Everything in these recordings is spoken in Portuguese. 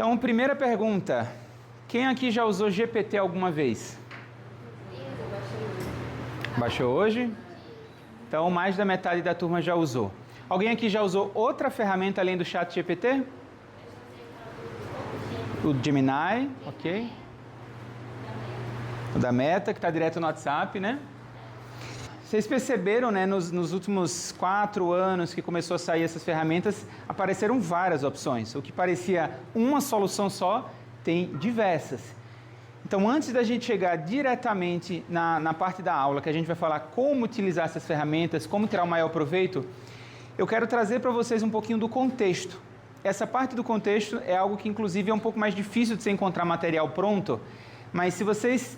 Então, primeira pergunta. Quem aqui já usou GPT alguma vez? Baixou hoje? Então, mais da metade da turma já usou. Alguém aqui já usou outra ferramenta além do chat GPT? O Gemini, ok. O da Meta, que está direto no WhatsApp, né? Vocês perceberam, né, nos últimos 4 anos que começou a sair essas ferramentas, apareceram várias opções. O que parecia uma solução só, tem diversas. Então, antes da gente chegar diretamente na parte da aula, que a gente vai falar como utilizar essas ferramentas, como tirar o maior proveito, eu quero trazer para vocês um pouquinho do contexto. Essa parte do contexto é algo que, inclusive, é um pouco mais difícil de você encontrar material pronto, mas se vocês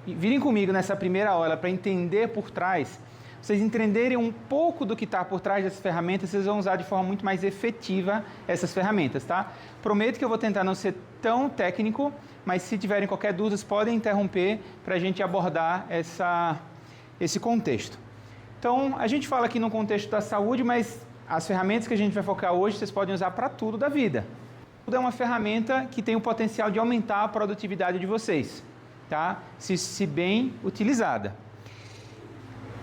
virem comigo nessa primeira aula para entender por trás, vocês entenderem um pouco do que está por trás dessas ferramentas, vocês vão usar de forma muito mais efetiva essas ferramentas, tá? Prometo que eu vou tentar não ser tão técnico, mas se tiverem qualquer dúvida, vocês podem interromper para a gente abordar esse contexto. Então, a gente fala aqui no contexto da saúde, mas as ferramentas que a gente vai focar hoje, vocês podem usar para tudo da vida. Tudo é uma ferramenta que tem o potencial de aumentar a produtividade de vocês, tá? Se bem utilizada.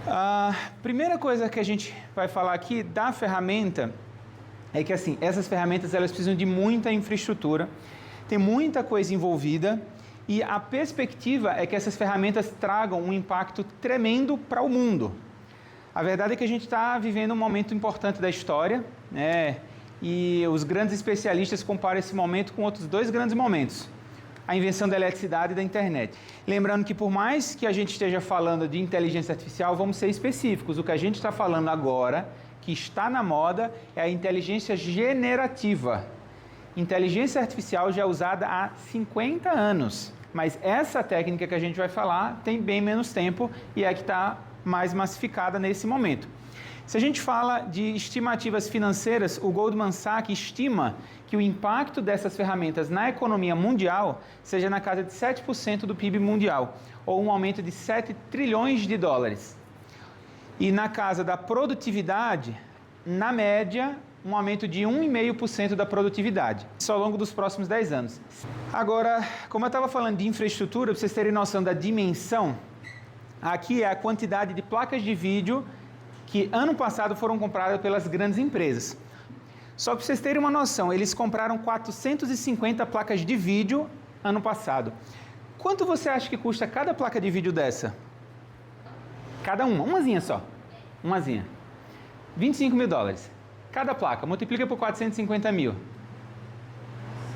A primeira coisa que a gente vai falar aqui da ferramenta é que, assim, essas ferramentas elas precisam de muita infraestrutura, tem muita coisa envolvida e a perspectiva é que essas ferramentas tragam um impacto tremendo para o mundo. A verdade é que a gente está vivendo um momento importante da história, né? E os grandes especialistas comparam esse momento com outros 2 grandes momentos. A invenção da eletricidade e da internet. Lembrando que por mais que a gente esteja falando de inteligência artificial, vamos ser específicos. O que a gente está falando agora, que está na moda, é a inteligência generativa. Inteligência artificial já é usada há 50 anos. Mas essa técnica que a gente vai falar tem bem menos tempo e é que está mais massificada nesse momento. Se a gente fala de estimativas financeiras, o Goldman Sachs estima que o impacto dessas ferramentas na economia mundial seja na casa de 7% do PIB mundial, ou um aumento de 7 trilhões de dólares. E na casa da produtividade, na média, um aumento de 1,5% da produtividade, isso ao longo dos próximos 10 anos. Agora, como eu estava falando de infraestrutura, para vocês terem noção da dimensão, aqui é a quantidade de placas de vídeo que ano passado foram compradas pelas grandes empresas. Só para vocês terem uma noção, eles compraram 450 placas de vídeo ano passado. Quanto você acha que custa cada placa de vídeo dessa? Cada umazinha só. Umazinha. 25 mil dólares. Cada placa, multiplica por 450 mil.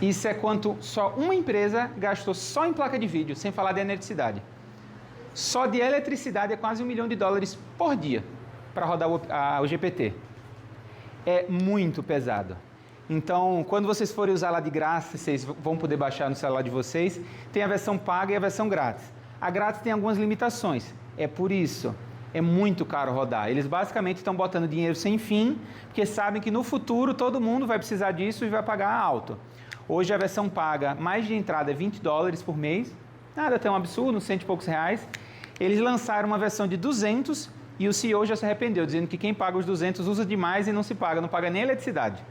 Isso é quanto só uma empresa gastou só em placa de vídeo, sem falar de eletricidade. Só de eletricidade é quase $1 milhão por dia para rodar o GPT. É muito pesado. Então, quando vocês forem usar lá de graça, vocês vão poder baixar no celular de vocês, tem a versão paga e a versão grátis. A grátis tem algumas limitações. É por isso, é muito caro rodar. Eles basicamente estão botando dinheiro sem fim, porque sabem que no futuro todo mundo vai precisar disso e vai pagar alto. Hoje a versão paga, mais de entrada, é $20 por mês. Nada tão absurdo, R$100 e poucos. Eles lançaram uma versão de 200 e o CEO já se arrependeu, dizendo que quem paga os 200 usa demais e não paga nem eletricidade.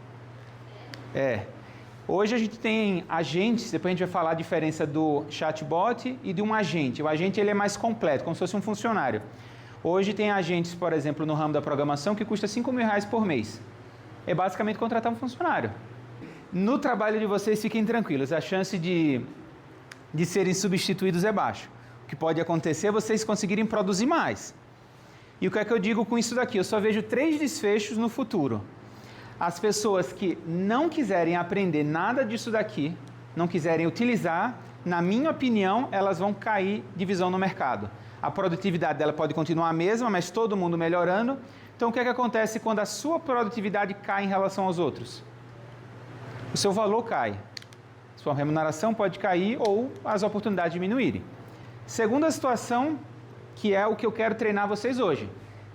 Hoje a gente tem agentes, depois a gente vai falar a diferença do chatbot e de um agente. O agente ele é mais completo, como se fosse um funcionário. Hoje tem agentes, por exemplo, no ramo da programação, que custa R$5 mil por mês. É basicamente contratar um funcionário. No trabalho de vocês, fiquem tranquilos, a chance de serem substituídos é baixa. O que pode acontecer é vocês conseguirem produzir mais. E o que é que eu digo com isso daqui? Eu só vejo 3 desfechos no futuro. As pessoas que não quiserem aprender nada disso daqui, não quiserem utilizar, na minha opinião, elas vão cair de visão no mercado. A produtividade dela pode continuar a mesma, mas todo mundo melhorando. Então, o que é que acontece quando a sua produtividade cai em relação aos outros? O seu valor cai. Sua remuneração pode cair ou as oportunidades diminuírem. Segunda situação, que é o que eu quero treinar vocês hoje.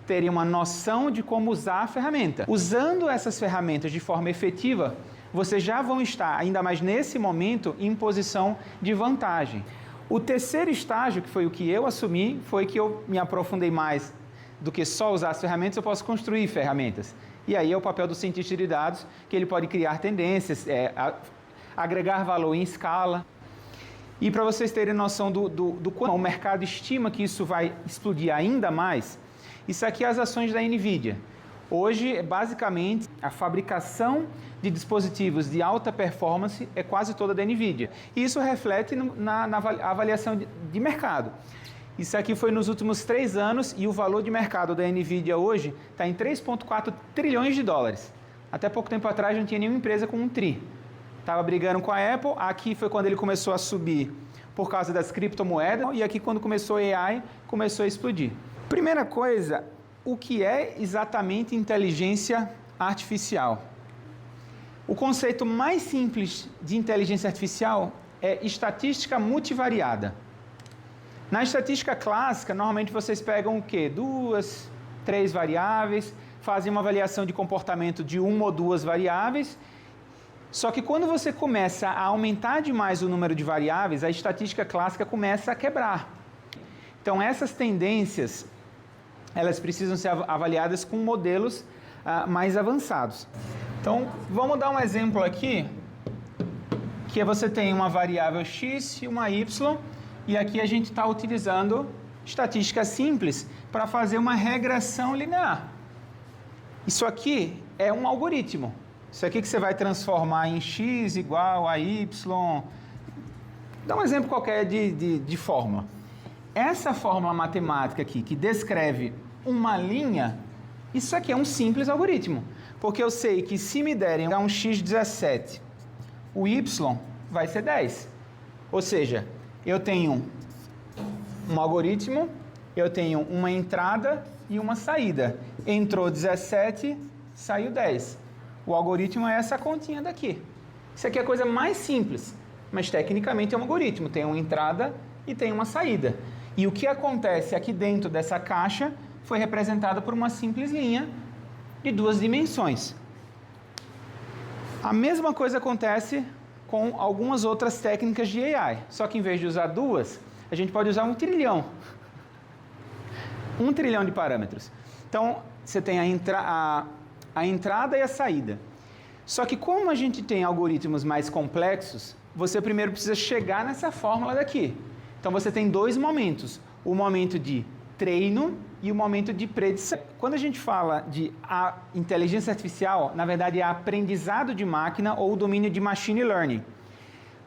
Terem uma noção de como usar a ferramenta. Usando essas ferramentas de forma efetiva, vocês já vão estar, ainda mais nesse momento, em posição de vantagem. O terceiro estágio, que foi o que eu assumi, foi que eu me aprofundei mais do que só usar as ferramentas, eu posso construir ferramentas. E aí é o papel do cientista de dados, que ele pode criar tendências, agregar valor em escala. E para vocês terem noção do quanto o mercado estima que isso vai explodir ainda mais, isso aqui é as ações da NVIDIA. Hoje, basicamente, a fabricação de dispositivos de alta performance é quase toda da NVIDIA. E isso reflete na avaliação de mercado. Isso aqui foi nos últimos 3 anos e o valor de mercado da NVIDIA hoje está em 3,4 trilhões de dólares. Até pouco tempo atrás não tinha nenhuma empresa com um tri. Estava brigando com a Apple, aqui foi quando ele começou a subir por causa das criptomoedas e aqui quando começou a AI, começou a explodir. Primeira coisa, o que é exatamente inteligência artificial? O conceito mais simples de inteligência artificial é estatística multivariada. Na estatística clássica, normalmente vocês pegam o quê? 2, 3 variáveis, fazem uma avaliação de comportamento de 1 ou 2 variáveis. Só que quando você começa a aumentar demais o número de variáveis, a estatística clássica começa a quebrar. Então essas tendências, elas precisam ser avaliadas com modelos mais avançados. Então vamos dar um exemplo aqui, que você tem uma variável x e uma y, e aqui a gente está utilizando estatística simples para fazer uma regressão linear. Isso aqui é um algoritmo. Isso aqui que você vai transformar em x igual a y. Dá um exemplo qualquer de fórmula. Essa fórmula matemática aqui, que descreve uma linha, isso aqui é um simples algoritmo. Porque eu sei que se me derem um x 17, o y vai ser 10. Ou seja, eu tenho um algoritmo, eu tenho uma entrada e uma saída. Entrou 17, saiu 10. O algoritmo é essa continha daqui. Isso aqui é a coisa mais simples, mas tecnicamente é um algoritmo. Tem uma entrada e tem uma saída. E o que acontece aqui dentro dessa caixa foi representado por uma simples linha de 2 dimensões. A mesma coisa acontece com algumas outras técnicas de AI. Só que em vez de usar 2, a gente pode usar 1 trilhão. 1 trilhão de parâmetros. Então, você tem a entrada e a saída. Só que como a gente tem algoritmos mais complexos, você primeiro precisa chegar nessa fórmula daqui. Então você tem 2 momentos, o momento de treino e o momento de predição. Quando a gente fala de inteligência artificial, na verdade é aprendizado de máquina ou o domínio de machine learning.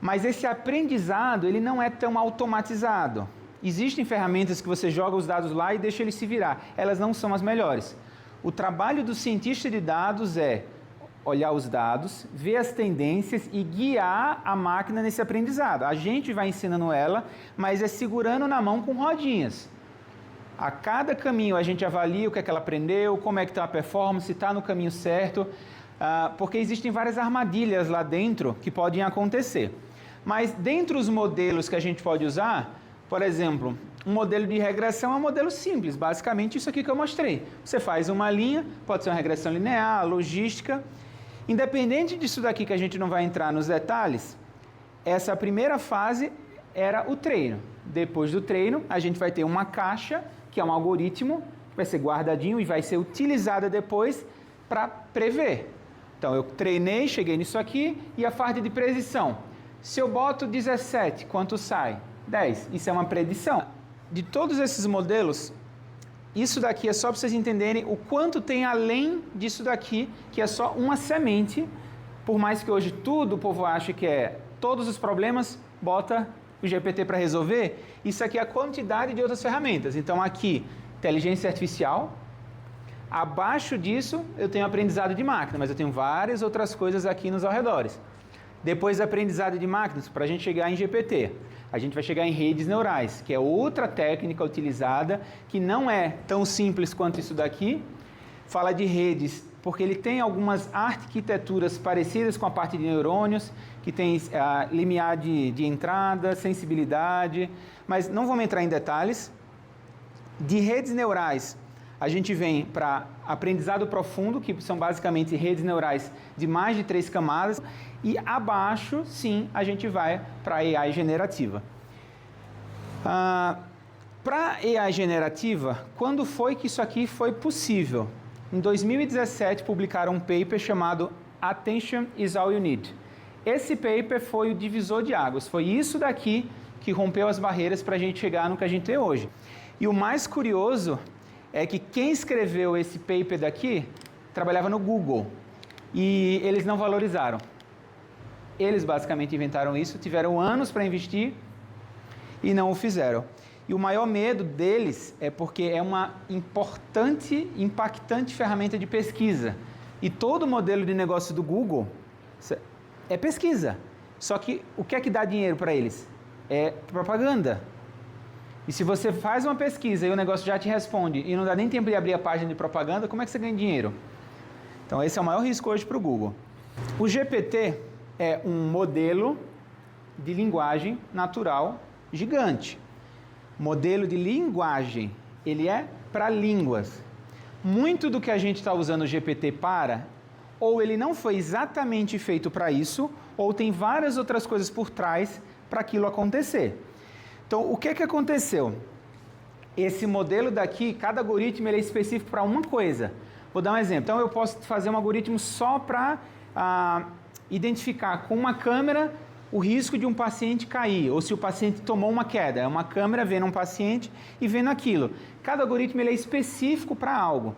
Mas esse aprendizado, ele não é tão automatizado. Existem ferramentas que você joga os dados lá e deixa ele se virar. Elas não são as melhores. O trabalho do cientista de dados é olhar os dados, ver as tendências e guiar a máquina nesse aprendizado. A gente vai ensinando ela, mas é segurando na mão com rodinhas. A cada caminho a gente avalia o que é que ela aprendeu, como é que está a performance, se está no caminho certo, porque existem várias armadilhas lá dentro que podem acontecer. Mas dentre os modelos que a gente pode usar, por exemplo, um modelo de regressão é um modelo simples, basicamente isso aqui que eu mostrei. Você faz uma linha, pode ser uma regressão linear, logística. Independente disso daqui que a gente não vai entrar nos detalhes, essa primeira fase era o treino. Depois do treino, a gente vai ter uma caixa, que é um algoritmo, que vai ser guardadinho e vai ser utilizada depois para prever. Então, eu treinei, cheguei nisso aqui, e a fase de predição. Se eu boto 17, quanto sai? 10. Isso é uma predição. De todos esses modelos, isso daqui é só para vocês entenderem o quanto tem além disso daqui, que é só uma semente. Por mais que hoje tudo o povo ache que é todos os problemas, bota o GPT para resolver. Isso aqui é a quantidade de outras ferramentas. Então aqui, inteligência artificial. Abaixo disso, eu tenho aprendizado de máquina, mas eu tenho várias outras coisas aqui nos arredores. Depois, aprendizado de máquinas, para a gente chegar em GPT. A gente vai chegar em redes neurais, que é outra técnica utilizada, que não é tão simples quanto isso daqui. Fala de redes, porque ele tem algumas arquiteturas parecidas com a parte de neurônios, que tem limiar de entrada, sensibilidade, mas não vamos entrar em detalhes. De redes neurais, a gente vem para aprendizado profundo, que são basicamente redes neurais de mais de 3 camadas, e abaixo, sim, a gente vai para a AI generativa. Para a AI generativa, quando foi que isso aqui foi possível? Em 2017, publicaram um paper chamado Attention is All You Need. esse paper foi o divisor de águas, foi isso daqui que rompeu as barreiras para a gente chegar no que a gente tem hoje. E o mais curioso é que quem escreveu esse paper daqui trabalhava no Google e eles não valorizaram. Eles basicamente inventaram isso, tiveram anos para investir e não o fizeram. E o maior medo deles é porque é uma importante, impactante ferramenta de pesquisa. E todo o modelo de negócio do Google é pesquisa. Só que o que é que dá dinheiro para eles? É propaganda. E se você faz uma pesquisa e o negócio já te responde e não dá nem tempo de abrir a página de propaganda, como é que você ganha dinheiro? Então esse é o maior risco hoje para o Google. O GPT é um modelo de linguagem natural gigante. Modelo de linguagem, ele é para línguas. Muito do que a gente está usando o GPT para, ou ele não foi exatamente feito para isso, ou tem várias outras coisas por trás para aquilo acontecer. Então, o que aconteceu? Esse modelo daqui, cada algoritmo ele é específico para uma coisa. Vou dar um exemplo. Então, eu posso fazer um algoritmo só para identificar com uma câmera o risco de um paciente cair, ou se o paciente tomou uma queda. É uma câmera vendo um paciente e vendo aquilo. Cada algoritmo ele é específico para algo.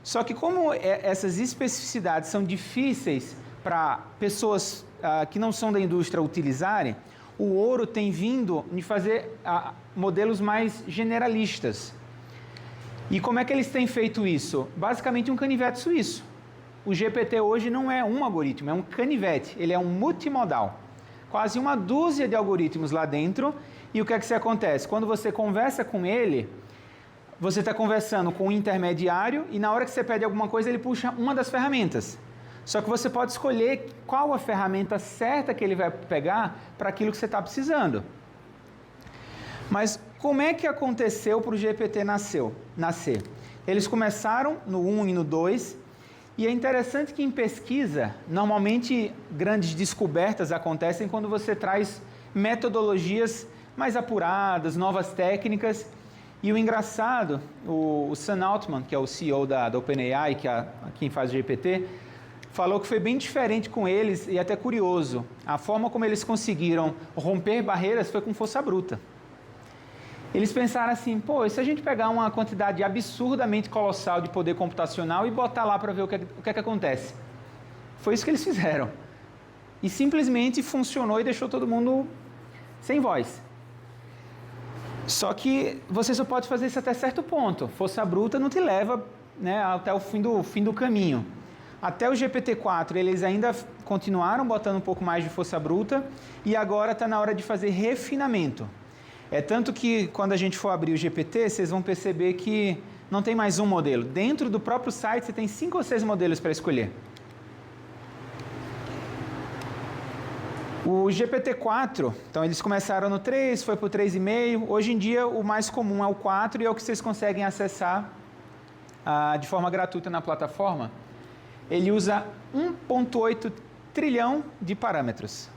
Só que como essas especificidades são difíceis para pessoas que não são da indústria utilizarem, o ouro tem vindo de fazer modelos mais generalistas. E como é que eles têm feito isso? Basicamente um canivete suíço. O GPT hoje não é um algoritmo, é um canivete, ele é um multimodal. Quase uma dúzia de algoritmos lá dentro, e o que é que acontece? Quando você conversa com ele, você está conversando com um intermediário e na hora que você pede alguma coisa, ele puxa uma das ferramentas. Só que você pode escolher qual a ferramenta certa que ele vai pegar para aquilo que você está precisando. Mas como é que aconteceu para o GPT nascer? Eles começaram no 1 e no 2, e é interessante que em pesquisa, normalmente grandes descobertas acontecem quando você traz metodologias mais apuradas, novas técnicas. E o engraçado, o Sam Altman, que é o CEO da OpenAI, que é quem faz o GPT, falou que foi bem diferente com eles e até curioso. A forma como eles conseguiram romper barreiras foi com força bruta. Eles pensaram assim, pô, e se a gente pegar uma quantidade absurdamente colossal de poder computacional e botar lá para ver o que é que acontece? Foi isso que eles fizeram. E simplesmente funcionou e deixou todo mundo sem voz. Só que você só pode fazer isso até certo ponto. Força bruta não te leva, né, até o fim do caminho. Até o GPT-4 eles ainda continuaram botando um pouco mais de força bruta e agora está na hora de fazer refinamento. É tanto que quando a gente for abrir o GPT, vocês vão perceber que não tem mais um modelo. Dentro do próprio site você tem 5 ou 6 modelos para escolher. O GPT-4, então eles começaram no 3, foi para o 3,5. Hoje em dia o mais comum é o 4 e é o que vocês conseguem acessar de forma gratuita na plataforma. Ele usa 1,8 trilhão de parâmetros.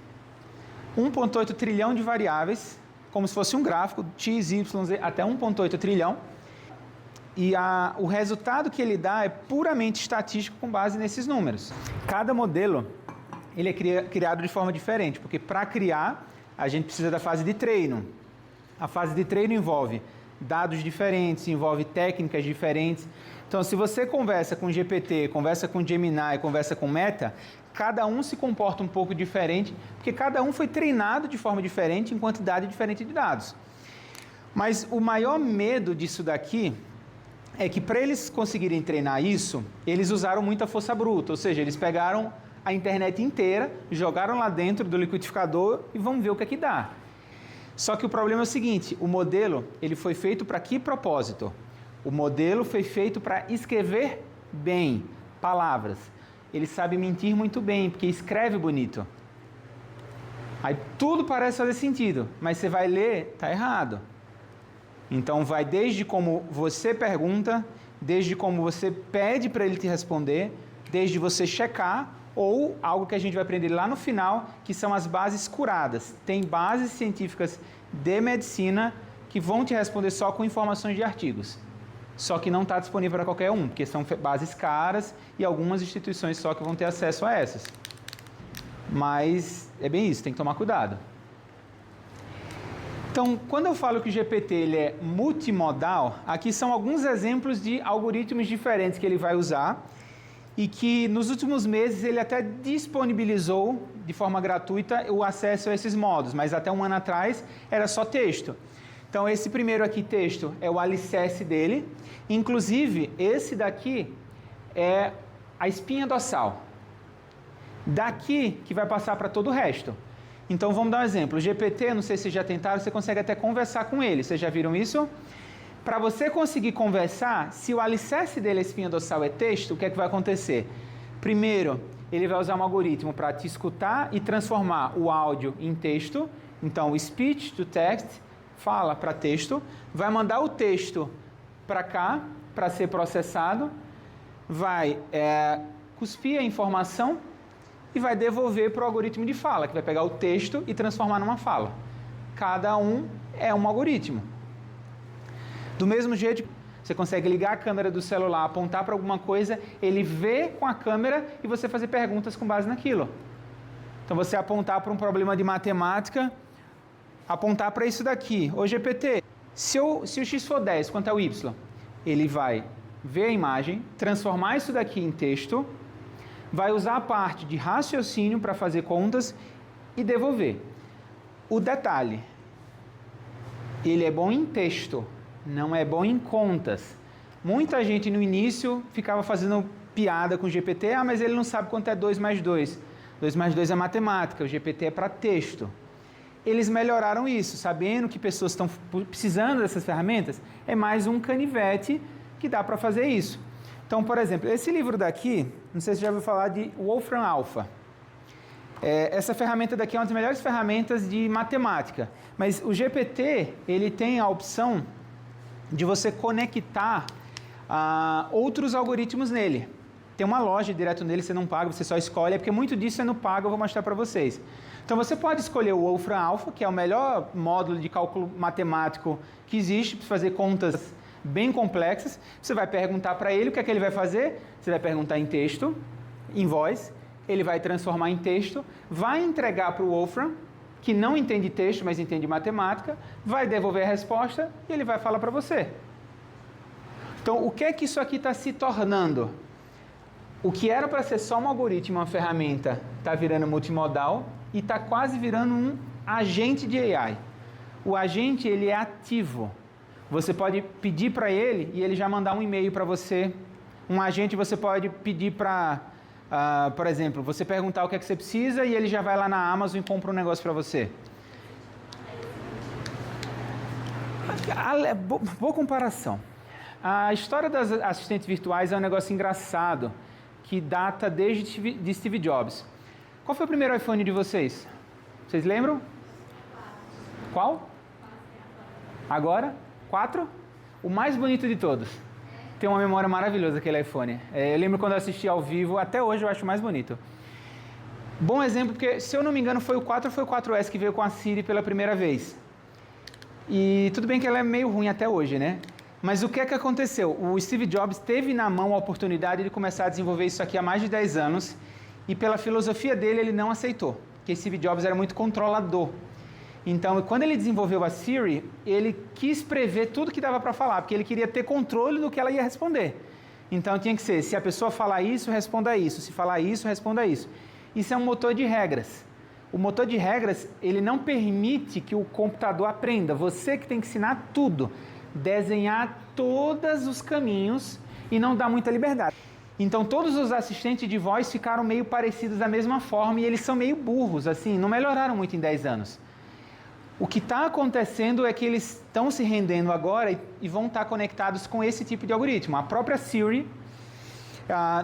1,8 trilhão de variáveis, como se fosse um gráfico, x, y, z, até 1,8 trilhão. E o resultado que ele dá é puramente estatístico com base nesses números. Cada modelo ele é criado de forma diferente, porque para criar a gente precisa da fase de treino. A fase de treino envolve dados diferentes, envolve técnicas diferentes. Então, se você conversa com GPT, conversa com Gemini, conversa com Meta, cada um se comporta um pouco diferente, porque cada um foi treinado de forma diferente, em quantidade diferente de dados. Mas o maior medo disso daqui é que para eles conseguirem treinar isso, eles usaram muita força bruta, ou seja, eles pegaram a internet inteira, jogaram lá dentro do liquidificador e vamos ver o que é que dá. Só que o problema é o seguinte, o modelo ele foi feito para que propósito? O modelo foi feito para escrever bem palavras. Ele sabe mentir muito bem, porque escreve bonito. Aí tudo parece fazer sentido, mas você vai ler, está errado. Então vai desde como você pergunta, desde como você pede para ele te responder, desde você checar, ou algo que a gente vai aprender lá no final, que são as bases curadas. Tem bases científicas de medicina que vão te responder só com informações de artigos. Só que não está disponível para qualquer um, porque são bases caras e algumas instituições só que vão ter acesso a essas. Mas é bem isso, tem que tomar cuidado. Então, quando eu falo que o GPT ele é multimodal, aqui são alguns exemplos de algoritmos diferentes que ele vai usar e que nos últimos meses ele até disponibilizou de forma gratuita o acesso a esses modos, mas até um ano atrás era só texto. Então, esse primeiro aqui, texto, é o alicerce dele. Inclusive, esse daqui é a espinha dorsal. Daqui que vai passar para todo o resto. Então, vamos dar um exemplo. O GPT, não sei se já tentaram, você consegue até conversar com ele. Vocês já viram isso? Para você conseguir conversar, se o alicerce dele, a espinha dorsal, é texto, o que é que vai acontecer? Primeiro, ele vai usar um algoritmo para te escutar e transformar o áudio em texto. Então, o speech to text, fala para texto, vai mandar o texto para cá, para ser processado, vai cuspir a informação e vai devolver para o algoritmo de fala, que vai pegar o texto e transformar numa fala. Cada um é um algoritmo. Do mesmo jeito, você consegue ligar a câmera do celular, apontar para alguma coisa, ele vê com a câmera e você fazer perguntas com base naquilo. Então, você apontar para um problema de matemática, apontar para isso daqui. Ô GPT, se o x for 10, quanto é o y? Ele vai ver a imagem, transformar isso daqui em texto, vai usar a parte de raciocínio para fazer contas e devolver. O detalhe, ele é bom em texto, não é bom em contas. Muita gente no início ficava fazendo piada com o GPT, mas ele não sabe quanto é 2 mais 2. 2 mais 2 é matemática, o GPT é para texto. Eles melhoraram isso, sabendo que pessoas estão precisando dessas ferramentas, é mais um canivete que dá para fazer isso. Então, por exemplo, esse livro daqui, não sei se você já ouviu falar de Wolfram Alpha. Essa ferramenta daqui é uma das melhores ferramentas de matemática. Mas o GPT, ele tem a opção de você conectar outros algoritmos nele. Tem uma loja direto nele, você não paga, você só escolhe, porque muito disso é no pago, eu vou mostrar para vocês. Então, você pode escolher o Wolfram Alpha, que é o melhor módulo de cálculo matemático que existe, para fazer contas bem complexas. Você vai perguntar para ele o que é que ele vai fazer. Você vai perguntar em texto, em voz, ele vai transformar em texto, vai entregar para o Wolfram, que não entende texto, mas entende matemática, vai devolver a resposta e ele vai falar para você. Então, o que é que isso aqui está se tornando? O que era para ser só um algoritmo, uma ferramenta, está virando multimodal e está quase virando um agente de AI. O agente, ele é ativo. Você pode pedir para ele e ele já mandar um e-mail para você. Um agente você pode pedir para, por exemplo, você perguntar o que é que você precisa e ele já vai lá na Amazon e compra um negócio para você. Boa comparação. A história das assistentes virtuais é um negócio engraçado, que data desde de Steve Jobs. Qual foi o primeiro iPhone de vocês? Vocês lembram? Qual? Agora? 4? O mais bonito de todos. Tem uma memória maravilhosa aquele iPhone. Eu lembro quando eu assisti ao vivo, até hoje eu acho mais bonito. Bom exemplo, porque se eu não me engano foi o 4 ou foi o 4S que veio com a Siri pela primeira vez. E tudo bem que ela é meio ruim até hoje, né? Mas o que é que aconteceu? O Steve Jobs teve na mão a oportunidade de começar a desenvolver isso aqui há mais de 10 anos e pela filosofia dele ele não aceitou, porque Steve Jobs era muito controlador. Então, quando ele desenvolveu a Siri, ele quis prever tudo que dava para falar, porque ele queria ter controle do que ela ia responder. Então, tinha que ser, se a pessoa falar isso, responda isso. Se falar isso, responda isso. Isso é um motor de regras. O motor de regras, ele não permite que o computador aprenda. Você que tem que ensinar tudo. Desenhar todos os caminhos e não dar muita liberdade. Então, todos os assistentes de voz ficaram meio parecidos da mesma forma e eles são meio burros, assim, não melhoraram muito em 10 anos. O que está acontecendo é que eles estão se rendendo agora e vão estar conectados com esse tipo de algoritmo. A própria Siri,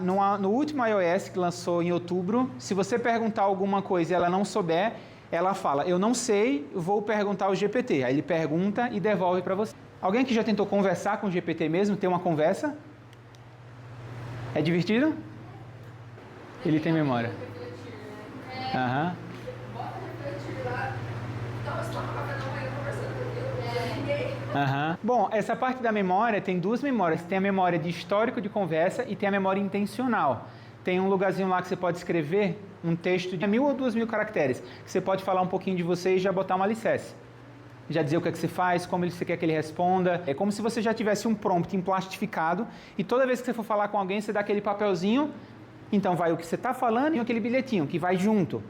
no último iOS que lançou em outubro, se você perguntar alguma coisa e ela não souber, ela fala, eu não sei, vou perguntar ao GPT. Aí ele pergunta e devolve para você. Alguém que já tentou conversar com o GPT mesmo, ter uma conversa? É divertido? Ele tem memória. Aham. Bom, essa parte da memória tem duas memórias. Tem a memória de histórico de conversa e tem a memória intencional. tem um lugarzinho lá que você pode escrever um texto de 1.000 ou 2.000 caracteres, que você pode falar um pouquinho de você e já botar um alicerce. Já dizer o que é que você faz, como você quer que ele responda. É como se você já tivesse um prompt emplastificado e toda vez que você for falar com alguém, você dá aquele papelzinho, então vai o que você está falando e aquele bilhetinho que vai junto.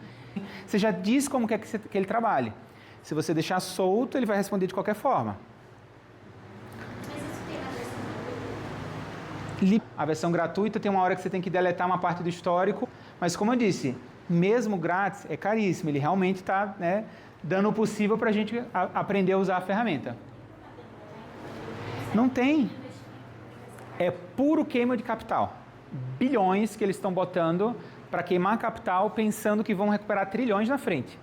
Você já diz como quer que ele trabalhe. Se você deixar solto, ele vai responder de qualquer forma. Mas isso tem na versão gratuita? A versão gratuita tem uma hora que você tem que deletar uma parte do histórico, mas como eu disse, mesmo grátis é caríssimo, ele realmente está, né, dando o possível para a gente aprender a usar a ferramenta. Não tem. É puro queima de capital. Bilhões que eles estão botando para queimar capital pensando que vão recuperar trilhões na frente.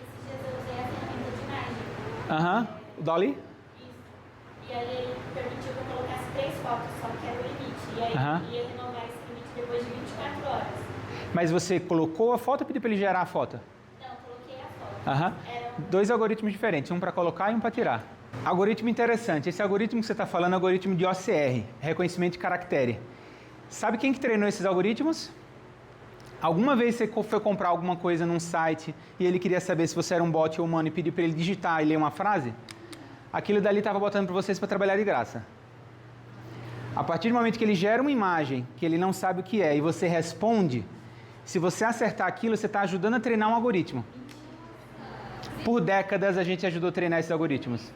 Esses dias eu usei a ferramenta de imagem. Dolly? Isso. E aí ele permitiu que eu colocasse 3 fotos, só que era o limite. E aí ia renovar esse limite depois de 24 horas. Mas você colocou a foto ou pediu para ele gerar a foto? Não, coloquei a foto. Era 2 algoritmos diferentes, um para colocar e um para tirar. Algoritmo interessante. Esse algoritmo que você está falando é o algoritmo de OCR, reconhecimento de caractere. Sabe quem que treinou esses algoritmos? Alguma vez você foi comprar alguma coisa num site e ele queria saber se você era um bot ou humano e pediu para ele digitar e ler uma frase? Aquilo dali estava botando para vocês para trabalhar de graça. A partir do momento que ele gera uma imagem que ele não sabe o que é e você responde, se você acertar aquilo, você está ajudando a treinar um algoritmo. Por décadas a gente ajudou a treinar esses algoritmos.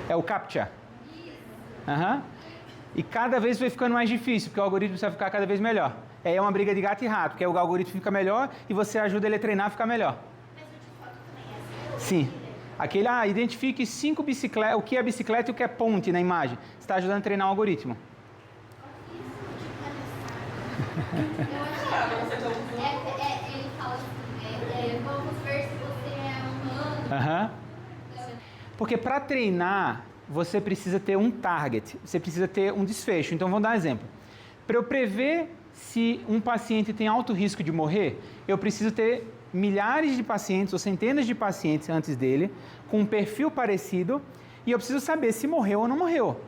É o CAPTCHA. E cada vez vai ficando mais difícil, porque o algoritmo vai ficar cada vez melhor. É uma briga de gato e rato, porque o algoritmo fica melhor e você ajuda ele a treinar a ficar melhor. Mas o de foto também é assim? Sim. Aquele, identifique 5 bicicletas, o que é bicicleta e o que é ponte na imagem. Você está ajudando a treinar um algoritmo. Ele fala assim, vamos ver se você é humano. Porque para treinar, você precisa ter um target, você precisa ter um desfecho. Então, vamos dar um exemplo. Para eu prever se um paciente tem alto risco de morrer, eu preciso ter milhares de pacientes ou centenas de pacientes antes dele, com um perfil parecido, e eu preciso saber se morreu ou não morreu.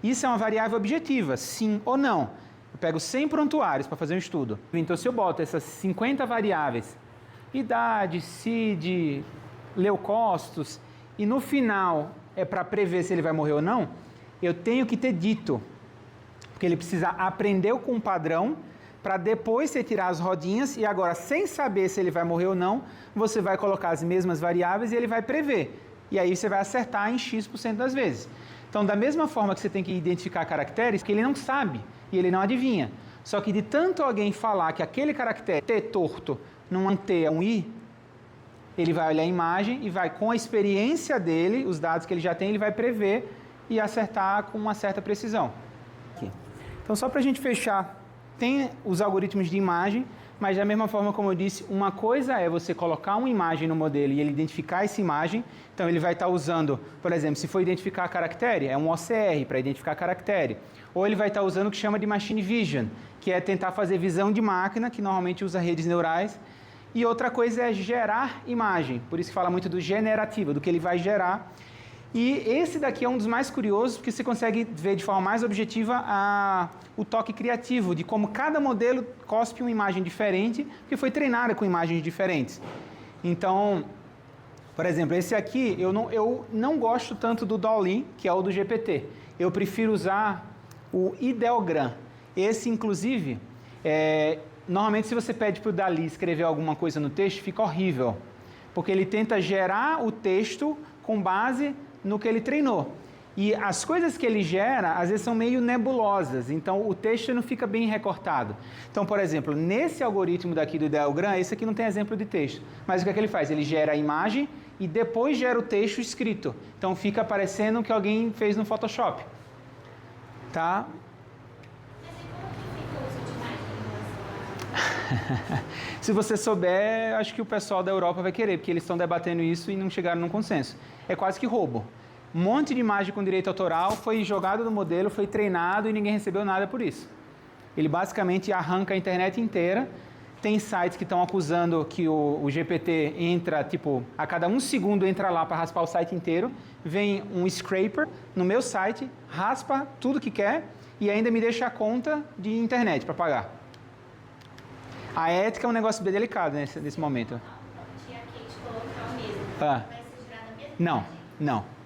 Isso é uma variável objetiva, sim ou não. Eu pego 100 prontuários para fazer um estudo. Então, se eu boto essas 50 variáveis, idade, CID, leucócitos, e no final é para prever se ele vai morrer ou não, eu tenho que ter dito. Porque ele precisa aprender com um padrão para depois você tirar as rodinhas e agora, sem saber se ele vai morrer ou não, você vai colocar as mesmas variáveis e ele vai prever. E aí você vai acertar em X% das vezes. Então, da mesma forma que você tem que identificar caracteres que ele não sabe e ele não adivinha. Só que de tanto alguém falar que aquele caractere T torto num T é um I, ele vai olhar a imagem e vai, com a experiência dele, os dados que ele já tem, ele vai prever e acertar com uma certa precisão. Aqui. Então, só para a gente fechar, tem os algoritmos de imagem, mas da mesma forma como eu disse, uma coisa é você colocar uma imagem no modelo e ele identificar essa imagem, então ele vai estar usando, por exemplo, se for identificar caractere, é um OCR para identificar caractere, ou ele vai estar usando o que chama de Machine Vision, que é tentar fazer visão de máquina, que normalmente usa redes neurais, e outra coisa é gerar imagem, por isso que fala muito do generativo, do que ele vai gerar. E esse daqui é um dos mais curiosos, porque você consegue ver de forma mais objetiva o toque criativo, de como cada modelo cospe uma imagem diferente, porque foi treinada com imagens diferentes. Então, por exemplo, esse aqui, eu não gosto tanto do Dolly, que é o do GPT. Eu prefiro usar o Ideogram. Esse, inclusive, normalmente se você pede para o Dali escrever alguma coisa no texto, fica horrível, porque ele tenta gerar o texto com base no que ele treinou. E as coisas que ele gera, às vezes, são meio nebulosas, então o texto não fica bem recortado. Então, por exemplo, nesse algoritmo daqui do Ideogram, esse aqui não tem exemplo de texto, mas o que é que ele faz? Ele gera a imagem e depois gera o texto escrito. Então fica parecendo que alguém fez no Photoshop. Tá? Se você souber, acho que o pessoal da Europa vai querer, porque eles estão debatendo isso e não chegaram num consenso. É quase que roubo. Um monte de imagem com direito autoral foi jogado no modelo, foi treinado e ninguém recebeu nada por isso. Ele basicamente arranca a internet inteira. Tem sites que estão acusando que o GPT entra, tipo, a cada 1 segundo entra lá para raspar o site inteiro. Vem um scraper no meu site, raspa tudo que quer e ainda me deixa a conta de internet para pagar. A ética é um negócio bem delicado nesse momento. Tinha que te colocar o mesmo. Ah. Vai ser gerada a mesma Não, imagem? não.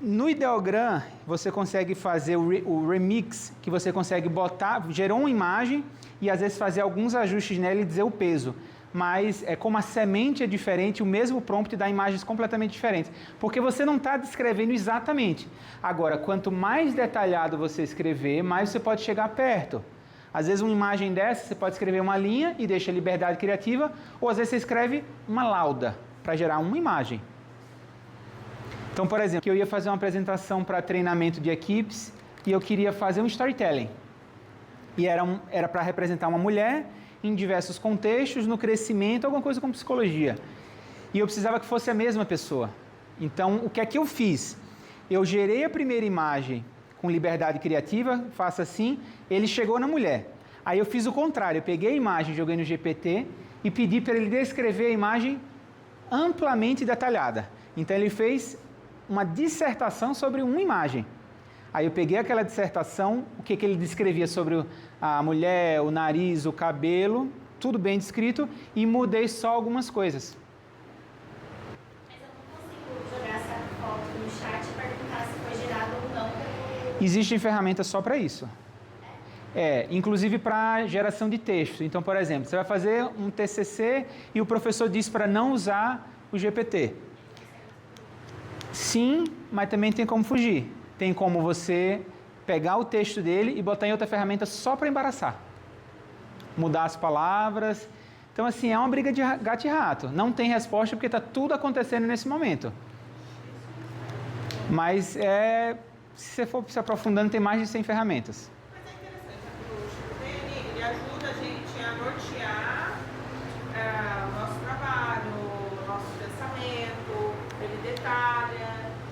No Ideogram, você consegue fazer o remix, que você consegue botar, gerou uma imagem e às vezes fazer alguns ajustes nela e dizer o peso. Mas como a semente é diferente, o mesmo prompt dá imagens completamente diferentes. Porque você não está descrevendo exatamente. Agora, quanto mais detalhado você escrever, mais você pode chegar perto. Às vezes uma imagem dessa, você pode escrever uma linha e deixa liberdade criativa, ou às vezes você escreve uma lauda para gerar uma imagem. Então, por exemplo, eu ia fazer uma apresentação para treinamento de equipes e eu queria fazer um storytelling. E era para representar uma mulher em diversos contextos, no crescimento, alguma coisa com psicologia. E eu precisava que fosse a mesma pessoa. Então, o que é que eu fiz? Eu gerei a primeira imagem com liberdade criativa, faça assim, ele chegou na mulher. Aí eu fiz o contrário, eu peguei a imagem, joguei no GPT e pedi para ele descrever a imagem amplamente detalhada. Então, ele fez uma dissertação sobre uma imagem. Aí eu peguei aquela dissertação, o que ele descrevia sobre a mulher, o nariz, o cabelo, tudo bem descrito, e mudei só algumas coisas. Mas eu não consigo jogar essa foto no chat e perguntar se foi gerado ou não. Existem ferramentas só para isso. Inclusive para geração de texto. Então, por exemplo, você vai fazer um TCC e o professor diz para não usar o GPT. Sim, mas também tem como fugir. Tem como você pegar o texto dele e botar em outra ferramenta só para embaraçar. Mudar as palavras. Então, assim, é uma briga de gato e rato. Não tem resposta porque está tudo acontecendo nesse momento. Mas, se você for se aprofundando, tem mais de 100 ferramentas. Mas é interessante, ele ajuda a gente a nortear o nosso trabalho, o nosso pensamento, ele detalha.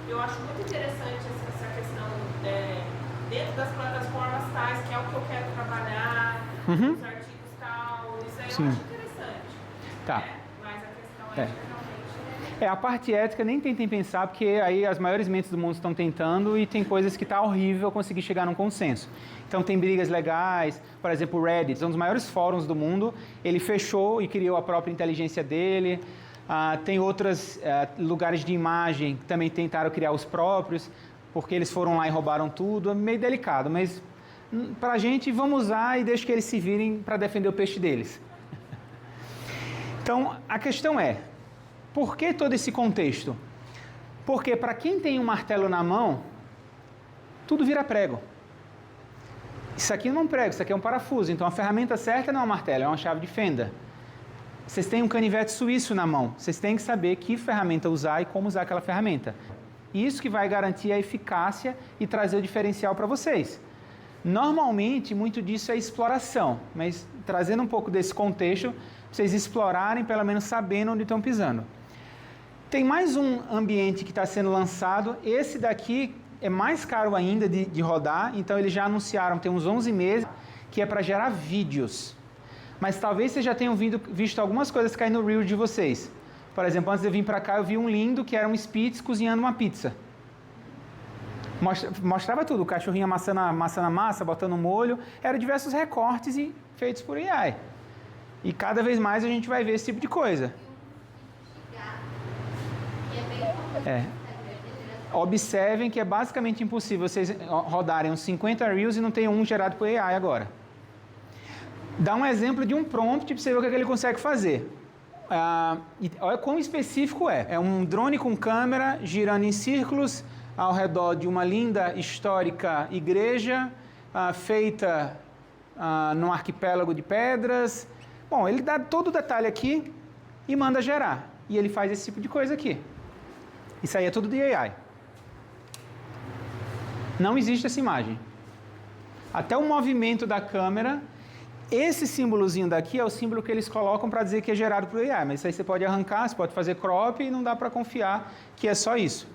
Eu acho muito interessante essa questão dentro das plataformas tais, que é o que eu quero trabalhar, os artigos tal, isso aí. Sim. Eu acho interessante. Tá. Mas a questão é realmente... A parte ética nem tentem pensar, porque aí as maiores mentes do mundo estão tentando e tem coisas que está horrível conseguir chegar num consenso. Então tem brigas legais, por exemplo o Reddit, um dos maiores fóruns do mundo, ele fechou e criou a própria inteligência dele. Tem outros lugares de imagem que também tentaram criar os próprios, porque eles foram lá e roubaram tudo. É meio delicado, mas para a gente, vamos usar e deixa que eles se virem para defender o peixe deles. Então, a questão é, por que todo esse contexto? Porque para quem tem um martelo na mão, tudo vira prego. Isso aqui não é um prego, isso aqui é um parafuso. Então, a ferramenta certa não é um martelo, é uma chave de fenda. Vocês têm um canivete suíço na mão. Vocês têm que saber que ferramenta usar e como usar aquela ferramenta. Isso que vai garantir a eficácia e trazer o diferencial para vocês. Normalmente, muito disso é exploração, mas trazendo um pouco desse contexto, vocês explorarem, pelo menos sabendo onde estão pisando. Tem mais um ambiente que está sendo lançado. Esse daqui é mais caro ainda de rodar, então eles já anunciaram, tem uns 11 meses, que é para gerar vídeos. Mas talvez vocês já tenham visto algumas coisas cair no reel de vocês. Por exemplo, antes de eu vir para cá, eu vi um lindo que era um Spitz cozinhando uma pizza. Mostrava tudo, o cachorrinho amassando a massa, botando molho. Eram diversos recortes feitos por AI. E cada vez mais a gente vai ver esse tipo de coisa. Observem que é basicamente impossível vocês rodarem uns 50 reels e não ter um gerado por AI agora. Dá um exemplo de um prompt para você ver o que ele consegue fazer. Olha quão específico é. É um drone com câmera girando em círculos ao redor de uma linda, histórica igreja feita num arquipélago de pedras. Bom, ele dá todo o detalhe aqui e manda gerar. E ele faz esse tipo de coisa aqui. Isso aí é tudo de AI. Não existe essa imagem. Até o movimento da câmera... Esse símbolozinho daqui é o símbolo que eles colocam para dizer que é gerado por AI, mas isso aí você pode arrancar, você pode fazer crop e não dá para confiar que é só isso.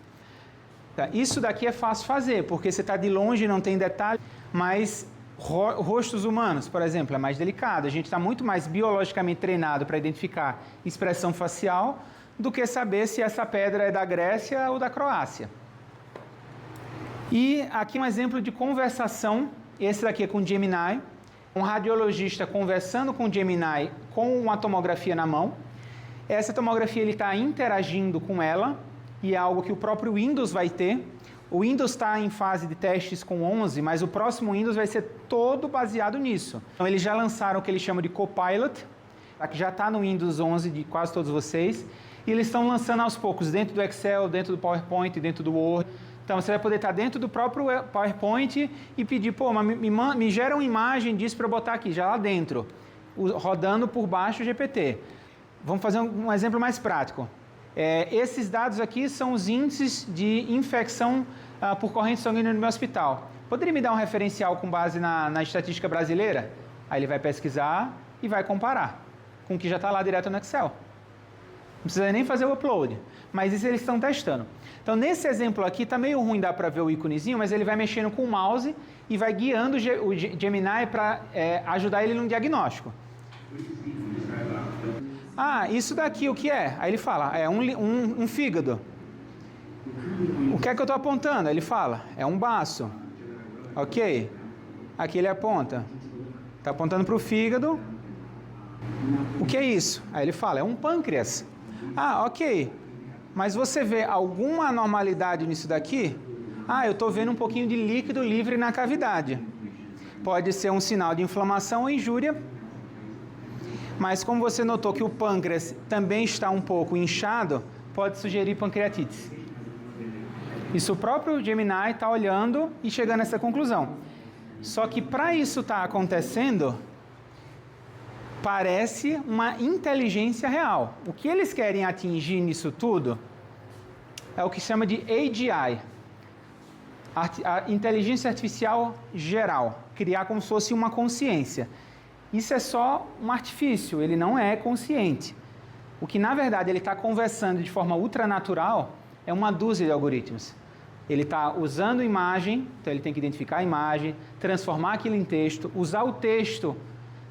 Tá? Isso daqui é fácil fazer, porque você está de longe e não tem detalhe, mas rostos humanos, por exemplo, é mais delicado. A gente está muito mais biologicamente treinado para identificar expressão facial do que saber se essa pedra é da Grécia ou da Croácia. E aqui um exemplo de conversação, esse daqui é com o Gemini, um radiologista conversando com o Gemini com uma tomografia na mão. Essa tomografia ele está interagindo com ela, e é algo que o próprio Windows vai ter. O Windows está em fase de testes com 11, mas o próximo Windows vai ser todo baseado nisso. Então eles já lançaram o que eles chamam de Copilot, que já está no Windows 11 de quase todos vocês, e eles estão lançando aos poucos dentro do Excel, dentro do PowerPoint, dentro do Word. Então você vai poder estar dentro do próprio PowerPoint e pedir, pô, mas me gera uma imagem disso para eu botar aqui, já lá dentro, rodando por baixo o GPT. Vamos fazer um exemplo mais prático. Esses dados aqui são os índices de infecção por corrente sanguínea no meu hospital. Poderia me dar um referencial com base na estatística brasileira? Aí ele vai pesquisar e vai comparar com o que já está lá direto no Excel. Não precisa nem fazer o upload, mas isso eles estão testando. Então, nesse exemplo aqui, está meio ruim, dá para ver o íconezinho, mas ele vai mexendo com o mouse e vai guiando o Gemini para ajudar ele no diagnóstico. Ah, isso daqui o que é? Aí ele fala, é um fígado. O que é que eu estou apontando? Ele fala, é um baço. Ok. Aqui ele aponta. Está apontando para o fígado. O que é isso? Aí ele fala, é um pâncreas. Ah, ok. Mas você vê alguma anormalidade nisso daqui? Ah, eu estou vendo um pouquinho de líquido livre na cavidade. Pode ser um sinal de inflamação ou injúria. Mas como você notou que o pâncreas também está um pouco inchado, pode sugerir pancreatite. Isso o próprio Gemini está olhando e chegando a essa conclusão. Só que para isso estar acontecendo, parece uma inteligência real. O que eles querem atingir nisso tudo é o que se chama de AGI, a inteligência artificial geral, criar como se fosse uma consciência. Isso é só um artifício, ele não é consciente. O que, na verdade, ele está conversando de forma ultranatural é uma dúzia de algoritmos. Ele está usando imagem, então ele tem que identificar a imagem, transformar aquilo em texto, usar o texto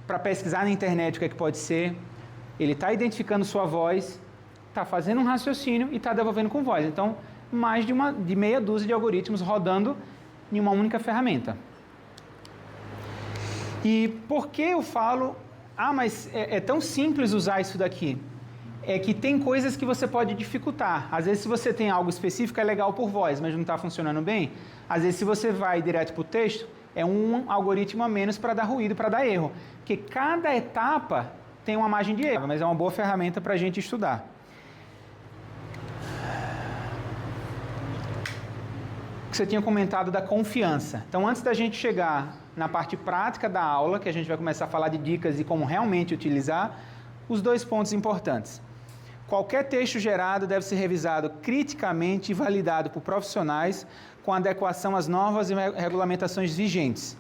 para pesquisar na internet o que é que pode ser. Ele está identificando sua voz, está fazendo um raciocínio e está devolvendo com voz. Então, mais de meia dúzia de algoritmos rodando em uma única ferramenta. E por que eu falo, mas é tão simples usar isso daqui? É que tem coisas que você pode dificultar. Às vezes, se você tem algo específico, é legal por voz, mas não está funcionando bem. Às vezes, se você vai direto para o texto, é um algoritmo a menos para dar ruído, para dar erro. Porque cada etapa tem uma margem de erro, mas é uma boa ferramenta para a gente estudar. Que você tinha comentado da confiança. Então, antes da gente chegar na parte prática da aula, que a gente vai começar a falar de dicas e como realmente utilizar, os 2 pontos importantes. Qualquer texto gerado deve ser revisado criticamente e validado por profissionais com adequação às novas regulamentações vigentes.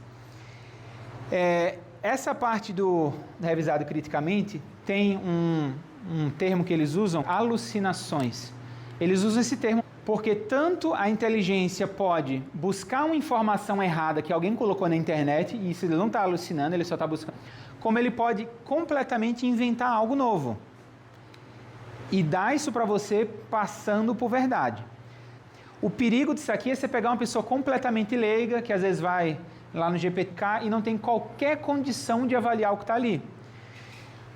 Essa parte do revisado criticamente tem um termo que eles usam, alucinações. Eles usam esse termo porque tanto a inteligência pode buscar uma informação errada que alguém colocou na internet, e isso ele não está alucinando, ele só está buscando, como ele pode completamente inventar algo novo e dar isso para você passando por verdade. O perigo disso aqui é você pegar uma pessoa completamente leiga, que às vezes vai lá no GPT e não tem qualquer condição de avaliar o que está ali.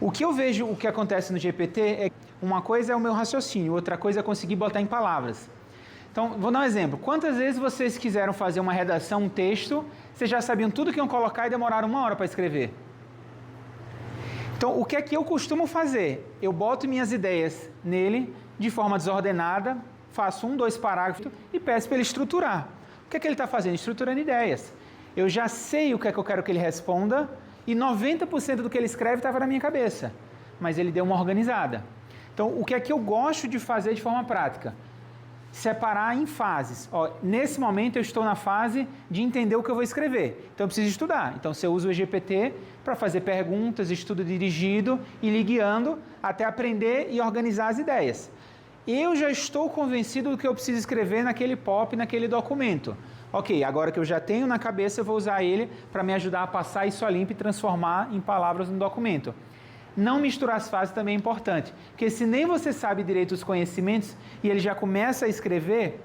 O que eu vejo, o que acontece no GPT é uma coisa é o meu raciocínio, outra coisa é conseguir botar em palavras. Então, vou dar um exemplo. Quantas vezes vocês quiseram fazer uma redação, um texto, vocês já sabiam tudo que iam colocar e demoraram 1 hora para escrever? Então, o que é que eu costumo fazer? Eu boto minhas ideias nele de forma desordenada, faço 1, 2 parágrafos e peço para ele estruturar. O que é que ele está fazendo? Estruturando ideias. Eu já sei o que é que eu quero que ele responda e 90% do que ele escreve estava na minha cabeça, mas ele deu uma organizada. Então, o que é que eu gosto de fazer de forma prática? Separar em fases. Nesse momento eu estou na fase de entender o que eu vou escrever. Então eu preciso estudar. Então você usa o GPT para fazer perguntas, estudo dirigido e lhe guiando até aprender e organizar as ideias. Eu já estou convencido do que eu preciso escrever naquele POP, naquele documento. Ok, agora que eu já tenho na cabeça, eu vou usar ele para me ajudar a passar isso a limpo e transformar em palavras no documento. Não misturar as fases também é importante, porque se nem você sabe direito os conhecimentos e ele já começa a escrever,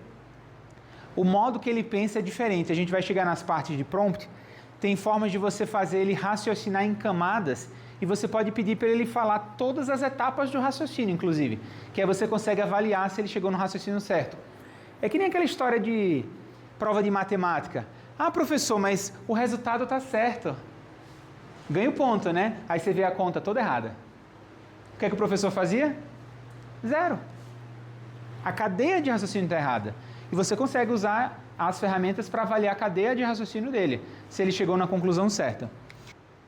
O modo que ele pensa é diferente. A gente vai chegar nas partes de prompt. Tem formas de você fazer ele raciocinar em camadas e você pode pedir para ele falar todas as etapas do raciocínio, inclusive. Que aí você consegue avaliar se ele chegou no raciocínio certo. É que nem aquela história de prova de matemática. Ah, professor, mas o resultado está certo. Ganha o ponto, né? Aí você vê a conta toda errada. O que é que o professor fazia? 0. A cadeia de raciocínio está errada. E você consegue usar as ferramentas para avaliar a cadeia de raciocínio dele, se ele chegou na conclusão certa.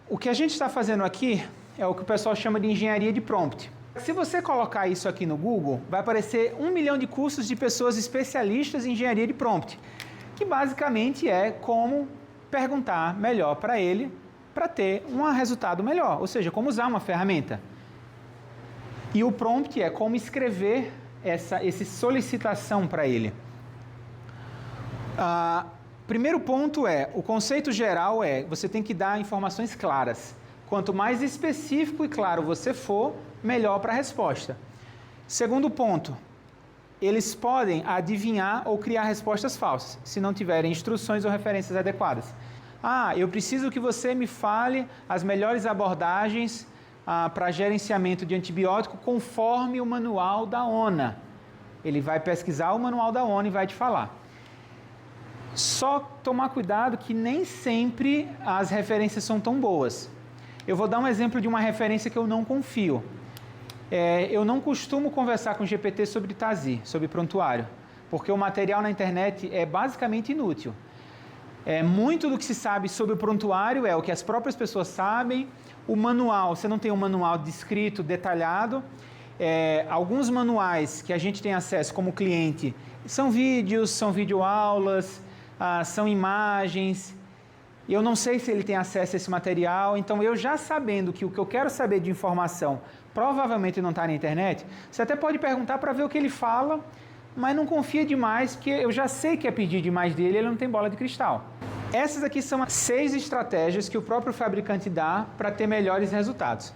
O que a gente está fazendo aqui é o que o pessoal chama de engenharia de prompt. Se você colocar isso aqui no Google, vai aparecer 1 milhão de cursos de pessoas especialistas em engenharia de prompt, que basicamente é como perguntar melhor para ele para ter um resultado melhor, ou seja, como usar uma ferramenta. E o prompt é como escrever essa solicitação para ele. Primeiro ponto é, o conceito geral é, você tem que dar informações claras. Quanto mais específico e claro você for, melhor para a resposta. Segundo ponto, eles podem adivinhar ou criar respostas falsas, se não tiverem instruções ou referências adequadas. Eu preciso que você me fale as melhores abordagens para gerenciamento de antibiótico conforme o manual da ONA. Ele vai pesquisar o manual da ONA e vai te falar. Só tomar cuidado que nem sempre as referências são tão boas. Eu vou dar um exemplo de uma referência que eu não confio. Eu não costumo conversar com o GPT sobre TASI, sobre prontuário, porque o material na internet é basicamente inútil. Muito do que se sabe sobre o prontuário é o que as próprias pessoas sabem. O manual, você não tem um manual descrito, detalhado. Alguns manuais que a gente tem acesso como cliente são vídeos, são videoaulas, são imagens. Eu não sei se ele tem acesso a esse material, então eu já sabendo que o que eu quero saber de informação provavelmente não está na internet, você até pode perguntar para ver o que ele fala, mas não confia demais, porque eu já sei que é pedir demais dele, ele não tem bola de cristal. Essas aqui são as 6 estratégias que o próprio fabricante dá para ter melhores resultados.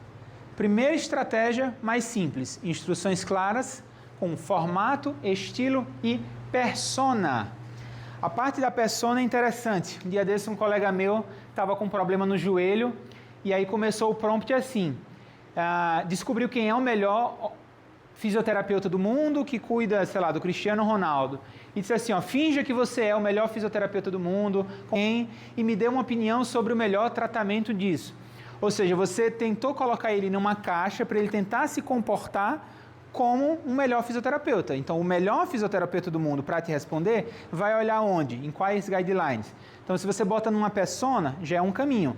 Primeira estratégia, mais simples, instruções claras, com formato, estilo e persona. A parte da persona é interessante. Um dia desse um colega meu estava com um problema no joelho e aí começou o prompt assim, descobriu quem é o melhor fisioterapeuta do mundo que cuida, sei lá, do Cristiano Ronaldo. E disse assim, finja que você é o melhor fisioterapeuta do mundo e me dê uma opinião sobre o melhor tratamento disso. Ou seja, você tentou colocar ele numa caixa para ele tentar se comportar como um melhor fisioterapeuta. Então, o melhor fisioterapeuta do mundo para te responder vai olhar onde? Em quais guidelines? Então, se você bota numa persona, já é um caminho.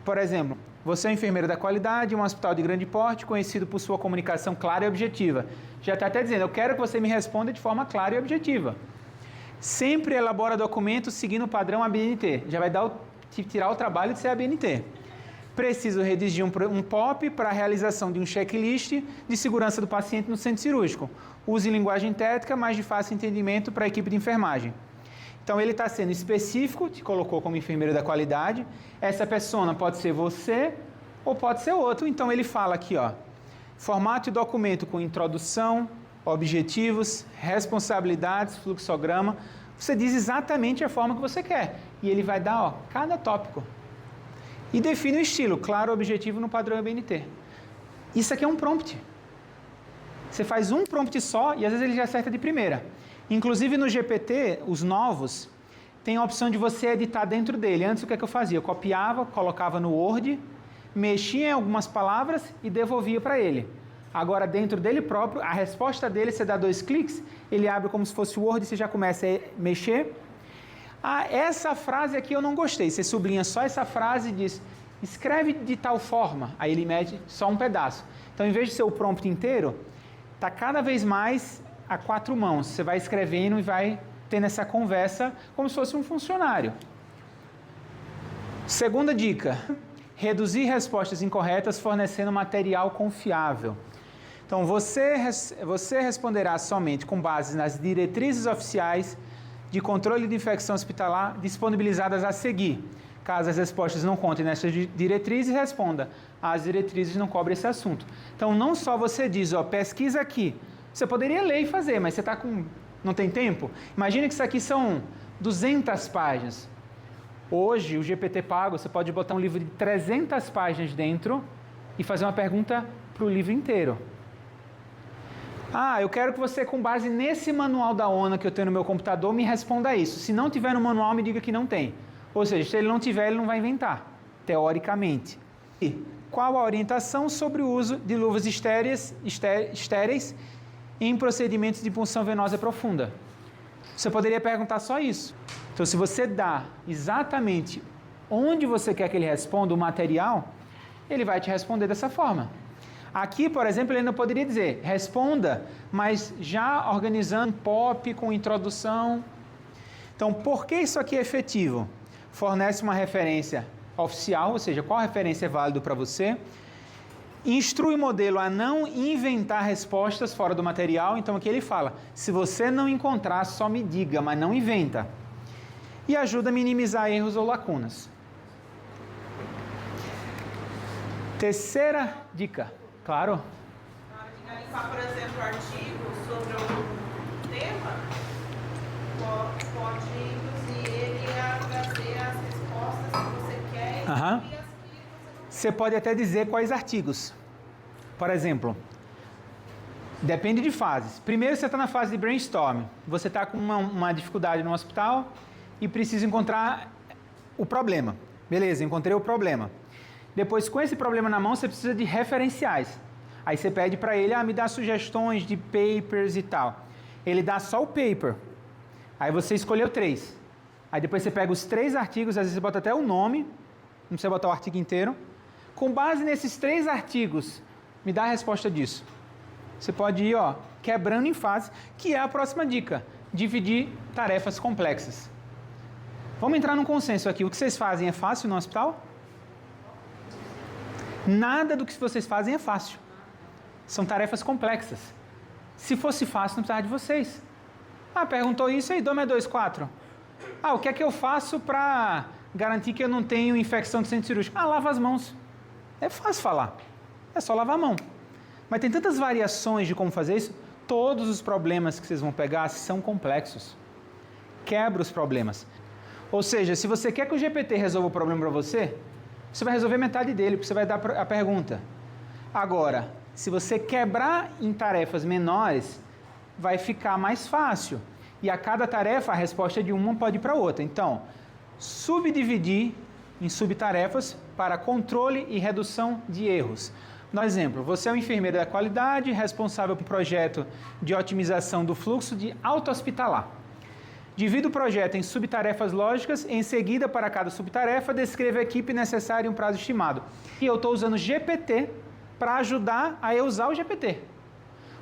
Por exemplo, você é um enfermeiro da qualidade, um hospital de grande porte, conhecido por sua comunicação clara e objetiva. Já está até dizendo, eu quero que você me responda de forma clara e objetiva. Sempre elabora documentos seguindo o padrão ABNT. Já vai tirar o trabalho de ser ABNT. Preciso redigir um POP para a realização de um checklist de segurança do paciente no centro cirúrgico. Use linguagem técnica, mas de fácil entendimento para a equipe de enfermagem. Então, ele está sendo específico, te colocou como enfermeiro da qualidade. Essa persona pode ser você ou pode ser outro. Então, ele fala aqui, formato e documento com introdução, objetivos, responsabilidades, fluxograma. Você diz exatamente a forma que você quer. E ele vai dar, cada tópico. E define o estilo, claro, objetivo no padrão ABNT. Isso aqui é um prompt. Você faz um prompt só e às vezes ele já acerta de primeira. Inclusive no GPT, os novos, tem a opção de você editar dentro dele. Antes o que é que eu fazia? Eu copiava, colocava no Word, mexia em algumas palavras e devolvia para ele. Agora dentro dele próprio, a resposta dele, você dá 2 cliques, ele abre como se fosse o Word e você já começa a mexer. Essa frase aqui eu não gostei. Você sublinha só essa frase e diz, escreve de tal forma. Aí ele mede só um pedaço. Então, em vez de ser o prompt inteiro, está cada vez mais a 4 mãos. Você vai escrevendo e vai tendo essa conversa como se fosse um funcionário. Segunda dica, reduzir respostas incorretas fornecendo material confiável. Então, você responderá somente com base nas diretrizes oficiais de controle de infecção hospitalar disponibilizadas a seguir. Caso as respostas não contem nessas diretrizes, responda. As diretrizes não cobrem esse assunto. Então, não só você diz, pesquisa aqui. Você poderia ler e fazer, mas você está com Não tem tempo? Imagina que isso aqui são 200 páginas. Hoje, o GPT pago, você pode botar um livro de 300 páginas dentro e fazer uma pergunta para o livro inteiro. Ah, eu quero que você, com base nesse manual da ONU que eu tenho no meu computador, me responda isso. Se não tiver no manual, me diga que não tem. Ou seja, se ele não tiver, ele não vai inventar, teoricamente. E qual a orientação sobre o uso de luvas estéreis em procedimentos de punção venosa profunda? Você poderia perguntar só isso. Então, se você dá exatamente onde você quer que ele responda o material, ele vai te responder dessa forma. Aqui, por exemplo, ele ainda poderia dizer, responda, mas já organizando POP com introdução. Então, por que isso aqui é efetivo? Fornece uma referência oficial, ou seja, qual referência é válida para você. Instrui o modelo a não inventar respostas fora do material. Então, aqui ele fala, se você não encontrar, só me diga, mas não inventa. E ajuda a minimizar erros ou lacunas. Terceira dica. Claro. Na hora de garimpar, por exemplo, artigos sobre um tema, pode induzir ele a trazer as respostas que você quer e as que você não quer. Você pode até dizer quais artigos. Por exemplo, depende de fases. Primeiro você está na fase de brainstorm. Você está com uma dificuldade no hospital e precisa encontrar o problema. Beleza, encontrei o problema. Depois, com esse problema na mão, você precisa de referenciais. Aí você pede para ele, me dá sugestões de papers e tal. Ele dá só o paper. Aí você escolheu 3. Aí depois você pega os 3 artigos, às vezes você bota até o nome, não precisa botar o artigo inteiro. Com base nesses 3 artigos, me dá a resposta disso. Você pode ir, quebrando em fases, que é a próxima dica. Dividir tarefas complexas. Vamos entrar num consenso aqui. O que vocês fazem é fácil no hospital? Nada do que vocês fazem é fácil. São tarefas complexas. Se fosse fácil, não precisava de vocês. Perguntou isso aí, 2 mais 2, 4. O que é que eu faço para garantir que eu não tenho infecção de centro cirúrgico? Lava as mãos. É fácil falar. É só lavar a mão. Mas tem tantas variações de como fazer isso. Todos os problemas que vocês vão pegar são complexos. Quebra os problemas. Ou seja, se você quer que o GPT resolva o problema para você, você vai resolver metade dele, porque você vai dar a pergunta. Agora, se você quebrar em tarefas menores, vai ficar mais fácil. E a cada tarefa, a resposta de uma pode ir para outra. Então, subdividir em subtarefas para controle e redução de erros. No exemplo, você é um enfermeiro da qualidade, responsável por um projeto de otimização do fluxo de auto-hospitalar. Divida o projeto em subtarefas lógicas, em seguida, para cada subtarefa, descreva a equipe necessária e um prazo estimado. E eu estou usando o GPT para ajudar a eu usar o GPT.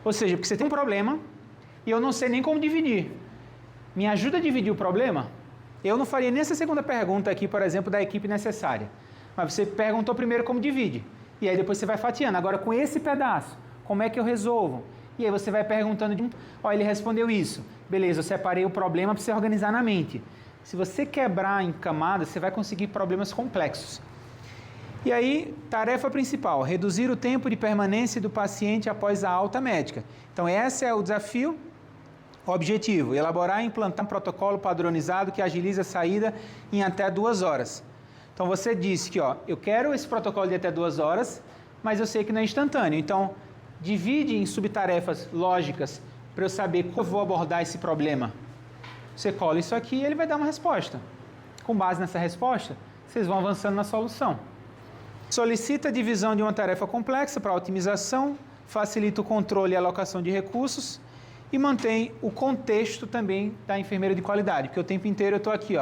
Ou seja, porque você tem um problema e eu não sei nem como dividir. Me ajuda a dividir o problema? Eu não faria nem essa segunda pergunta aqui, por exemplo, da equipe necessária. Mas você perguntou primeiro como divide. E aí depois você vai fatiando. Agora, com esse pedaço, como é que eu resolvo? E aí você vai perguntando de ele respondeu isso. Beleza, eu separei o problema para você organizar na mente. Se você quebrar em camadas, você vai conseguir problemas complexos. E aí, tarefa principal, reduzir o tempo de permanência do paciente após a alta médica. Então, esse é o desafio. Objetivo, elaborar e implantar um protocolo padronizado que agilize a saída em até 2 horas. Então, você disse que eu quero esse protocolo de até 2 horas, mas eu sei que não é instantâneo. Então, divide em subtarefas lógicas para eu saber como eu vou abordar esse problema. Você cola isso aqui e ele vai dar uma resposta. Com base nessa resposta, vocês vão avançando na solução. Solicita a divisão de uma tarefa complexa para otimização, facilita o controle e alocação de recursos e mantém o contexto também da enfermeira de qualidade, porque o tempo inteiro eu estou aqui,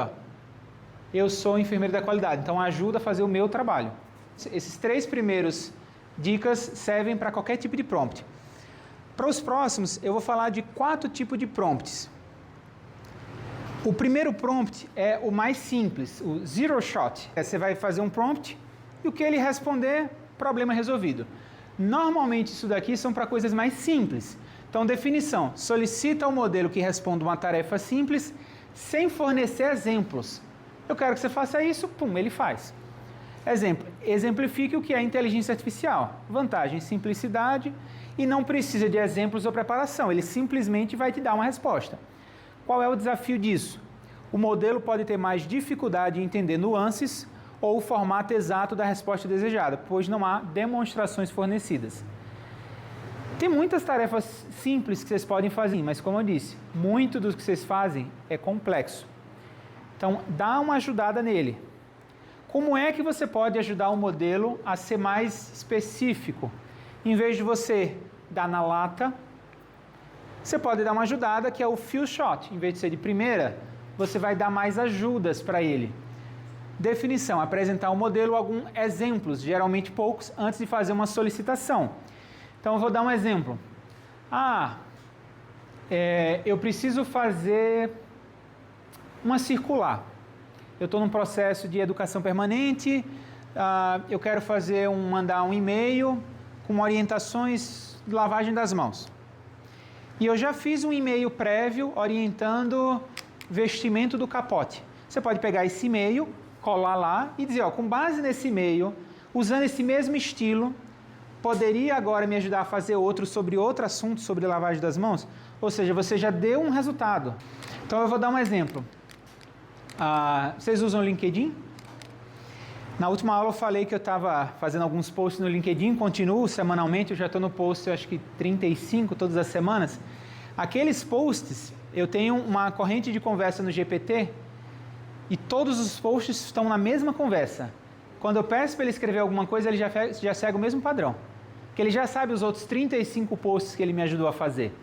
eu sou enfermeiro da qualidade, então ajuda a fazer o meu trabalho. Esses 3 primeiros dicas servem para qualquer tipo de prompt. Para os próximos, eu vou falar de 4 tipos de prompts. O primeiro prompt é o mais simples, o zero shot. Você vai fazer um prompt e o que ele responder, problema resolvido. Normalmente isso daqui são para coisas mais simples. Então, definição, solicita ao modelo que responda uma tarefa simples sem fornecer exemplos. Eu quero que você faça isso, ele faz. Exemplifique o que é inteligência artificial. Vantagem, simplicidade e não precisa de exemplos ou preparação. Ele simplesmente vai te dar uma resposta. Qual é o desafio disso? O modelo pode ter mais dificuldade em entender nuances ou o formato exato da resposta desejada, pois não há demonstrações fornecidas. Tem muitas tarefas simples que vocês podem fazer, mas como eu disse, muito do que vocês fazem é complexo. Então, dá uma ajudada nele. Como é que você pode ajudar o modelo a ser mais específico? Em vez de você dar na lata, você pode dar uma ajudada que é o few shot. Em vez de ser de primeira, você vai dar mais ajudas para ele. Definição, apresentar o modelo alguns exemplos, geralmente poucos, antes de fazer uma solicitação. Então, eu vou dar um exemplo. Eu preciso fazer uma circular. Eu estou num processo de educação permanente, eu quero mandar um e-mail com orientações de lavagem das mãos. E eu já fiz um e-mail prévio orientando vestimento do capote. Você pode pegar esse e-mail, colar lá e dizer, com base nesse e-mail, usando esse mesmo estilo, poderia agora me ajudar a fazer outro sobre outro assunto, sobre lavagem das mãos? Ou seja, você já deu um resultado. Então eu vou dar um exemplo. Vocês usam o LinkedIn? Na última aula eu falei que eu estava fazendo alguns posts no LinkedIn, continuo semanalmente, eu já estou no post, eu acho que 35 todas as semanas. Aqueles posts, eu tenho uma corrente de conversa no GPT e todos os posts estão na mesma conversa. Quando eu peço para ele escrever alguma coisa, ele já segue o mesmo padrão. Porque ele já sabe os outros 35 posts que ele me ajudou a fazer.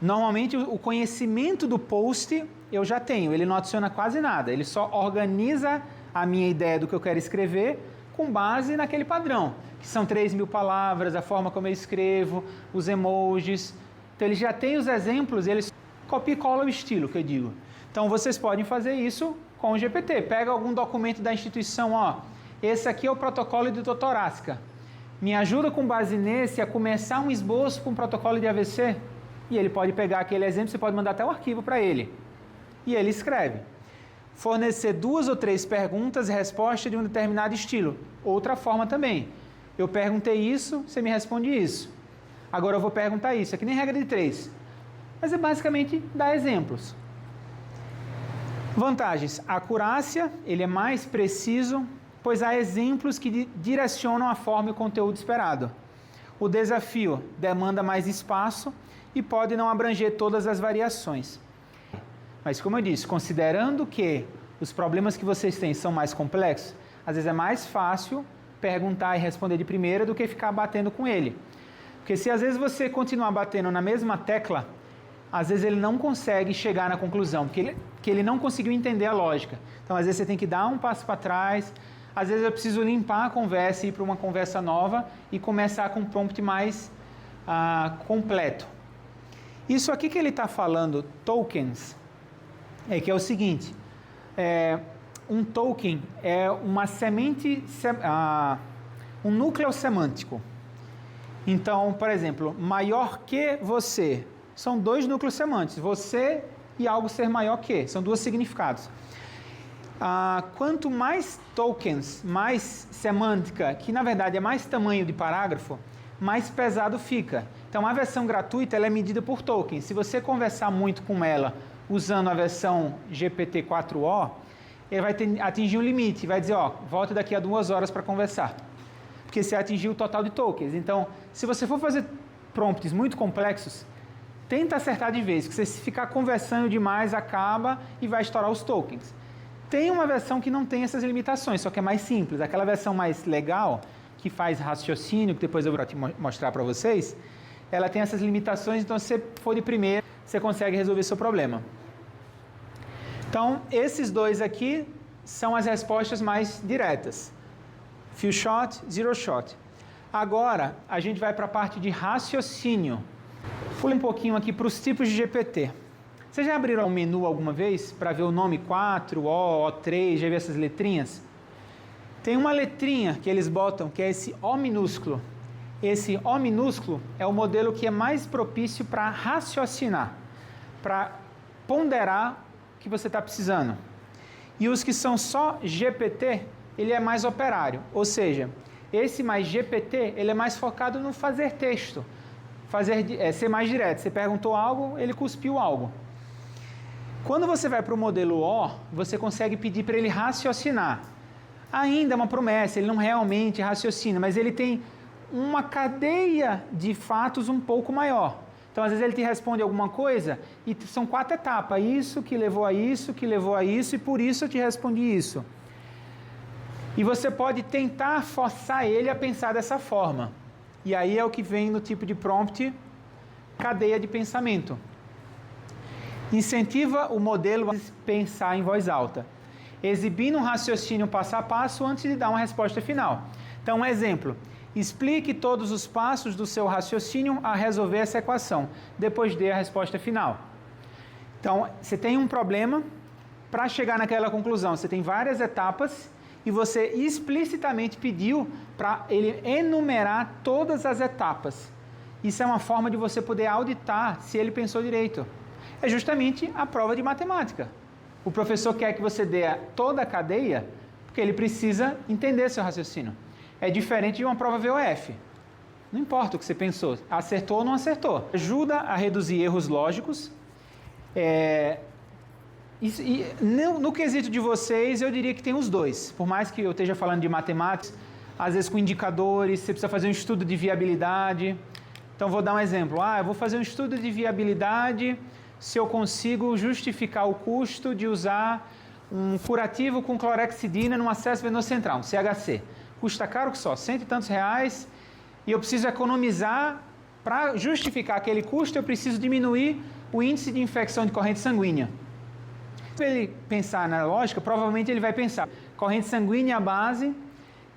Normalmente o conhecimento do post eu já tenho, ele não adiciona quase nada, ele só organiza a minha ideia do que eu quero escrever com base naquele padrão, que são 3.000 palavras, a forma como eu escrevo, os emojis. Então ele já tem os exemplos, ele copia e cola o estilo que eu digo. Então vocês podem fazer isso com o GPT. Pega algum documento da instituição, esse aqui é o protocolo de dor torácica. Me ajuda com base nesse a começar um esboço com o protocolo de AVC? E ele pode pegar aquele exemplo, você pode mandar até o arquivo para ele. E ele escreve. Fornecer 2 ou 3 perguntas e resposta de um determinado estilo. Outra forma também. Eu perguntei isso, você me responde isso. Agora eu vou perguntar isso. É que nem regra de 3. Mas é basicamente dar exemplos. Vantagens. A acurácia, ele é mais preciso, pois há exemplos que direcionam a forma e o conteúdo esperado. O desafio demanda mais espaço e pode não abranger todas as variações. Mas como eu disse, considerando que os problemas que vocês têm são mais complexos, às vezes é mais fácil perguntar e responder de primeira do que ficar batendo com ele. Porque se às vezes você continuar batendo na mesma tecla, às vezes ele não consegue chegar na conclusão, porque ele não conseguiu entender a lógica. Então às vezes você tem que dar um passo para trás, às vezes eu preciso limpar a conversa e ir para uma conversa nova e começar com um prompt mais completo. Isso aqui que ele está falando, tokens, que é o seguinte, um token é uma semente, um núcleo semântico. Então, por exemplo, maior que você, são 2 núcleos semânticos, você e algo ser maior que, são 2 significados. Quanto mais tokens, mais semântica, que na verdade é mais tamanho de parágrafo, mais pesado fica. Então a versão gratuita ela é medida por tokens. Se você conversar muito com ela usando a versão GPT-4o, ele vai atingir um limite, vai dizer, volte daqui a 2 horas para conversar. Porque você atingiu o total de tokens. Então, se você for fazer prompts muito complexos, tenta acertar de vez, porque se ficar conversando demais, acaba e vai estourar os tokens. Tem uma versão que não tem essas limitações, só que é mais simples. Aquela versão mais legal, que faz raciocínio, que depois eu vou mostrar para vocês, ela tem essas limitações, então se você for de primeira, você consegue resolver seu problema. Então, esses 2 aqui são as respostas mais diretas. Few shot, zero shot. Agora, a gente vai para a parte de raciocínio. Pula um pouquinho aqui para os tipos de GPT. Vocês já abriram um menu alguma vez para ver o nome 4, O, O3, já viu essas letrinhas? Tem uma letrinha que eles botam, que é esse O minúsculo. Esse O minúsculo é o modelo que é mais propício para raciocinar, para ponderar o que você está precisando. E os que são só GPT ele é mais operário, ou seja, esse mais GPT, ele é mais focado no fazer texto, ser mais direto. Você perguntou algo, ele cuspiu algo. Quando você vai para o modelo O, você consegue pedir para ele raciocinar. Ainda é uma promessa, ele não realmente raciocina, mas ele tem uma cadeia de fatos um pouco maior. Então, às vezes ele te responde alguma coisa e são 4 etapas. Isso que levou a isso, que levou a isso, e por isso eu te respondi isso. E você pode tentar forçar ele a pensar dessa forma. E aí é o que vem no tipo de prompt, cadeia de pensamento. Incentiva o modelo a pensar em voz alta, exibindo um raciocínio passo a passo antes de dar uma resposta final. Então, um exemplo. Explique todos os passos do seu raciocínio a resolver essa equação. Depois dê a resposta final. Então, você tem um problema, para chegar naquela conclusão, você tem várias etapas e você explicitamente pediu para ele enumerar todas as etapas. Isso é uma forma de você poder auditar se ele pensou direito. É justamente a prova de matemática. O professor quer que você dê toda a cadeia, porque ele precisa entender seu raciocínio. É diferente de uma prova VOF. Não importa o que você pensou, acertou ou não acertou. Ajuda a reduzir erros lógicos. No quesito de vocês, eu diria que tem os dois. Por mais que eu esteja falando de matemática, às vezes com indicadores, você precisa fazer um estudo de viabilidade. Então, vou dar um exemplo. Eu vou fazer um estudo de viabilidade se eu consigo justificar o custo de usar um curativo com clorexidina num acesso venoso central, um CHC. Custa caro que só, R$100 e tantos, e eu preciso economizar. Para justificar aquele custo, eu preciso diminuir o índice de infecção de corrente sanguínea. Se ele pensar na lógica, provavelmente ele vai pensar, corrente sanguínea base,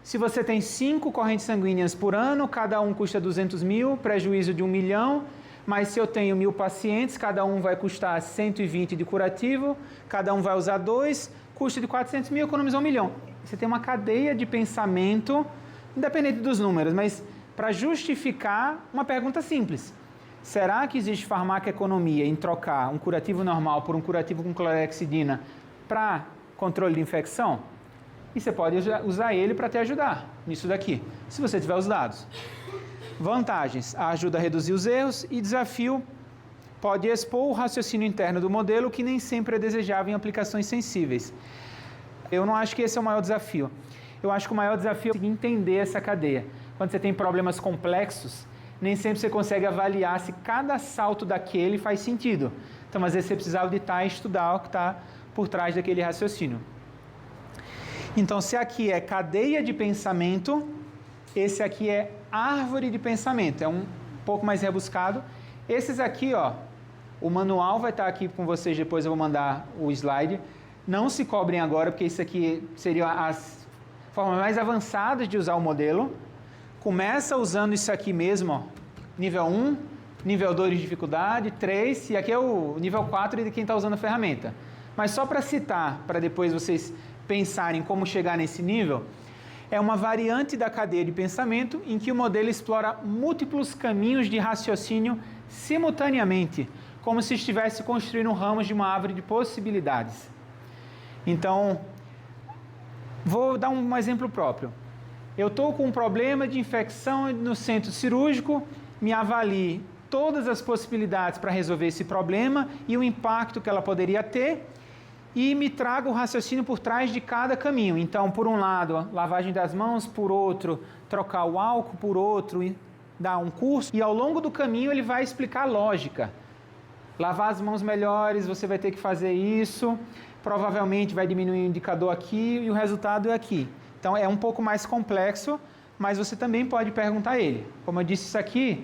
se você tem 5 correntes sanguíneas por ano, cada um custa 200 mil, prejuízo de 1 milhão, mas se eu tenho 1.000 pacientes, cada um vai custar 120 de curativo, cada um vai usar 2, custo de 400 mil, economizou 1 milhão. Você tem uma cadeia de pensamento, independente dos números, mas para justificar uma pergunta simples. Será que existe farmacoeconomia em trocar um curativo normal por um curativo com clorexidina para controle de infecção? E você pode usar ele para te ajudar nisso daqui, se você tiver os dados. Vantagens: ajuda a reduzir os erros, e desafio: pode expor o raciocínio interno do modelo, que nem sempre é desejável em aplicações sensíveis. Eu não acho que esse é o maior desafio. Eu acho que o maior desafio é entender essa cadeia. Quando você tem problemas complexos, nem sempre você consegue avaliar se cada salto daquele faz sentido. Então, às vezes, você precisa auditar e estudar o que está por trás daquele raciocínio. Então, se aqui é cadeia de pensamento, esse aqui é árvore de pensamento. É um pouco mais rebuscado. Esses aqui, o manual vai estar aqui com vocês, depois eu vou mandar o slide. Não se cobrem agora, porque isso aqui seriam as formas mais avançadas de usar o modelo. Começa usando isso aqui mesmo, nível 1, nível 2 de dificuldade, 3, e aqui é o nível 4 de quem está usando a ferramenta. Mas só para citar, para depois vocês pensarem como chegar nesse nível, é uma variante da cadeia de pensamento em que o modelo explora múltiplos caminhos de raciocínio simultaneamente, como se estivesse construindo ramos de uma árvore de possibilidades. Então, vou dar um exemplo próprio. Eu estou com um problema de infecção no centro cirúrgico, me avalie todas as possibilidades para resolver esse problema e o impacto que ela poderia ter, e me traga o raciocínio por trás de cada caminho. Então, por um lado, lavagem das mãos, por outro, trocar o álcool, por outro, e dar um curso. E ao longo do caminho ele vai explicar a lógica. Lavar as mãos melhores, você vai ter que fazer isso, provavelmente vai diminuir o indicador aqui e o resultado é aqui. Então, é um pouco mais complexo, mas você também pode perguntar a ele. Como eu disse, isso aqui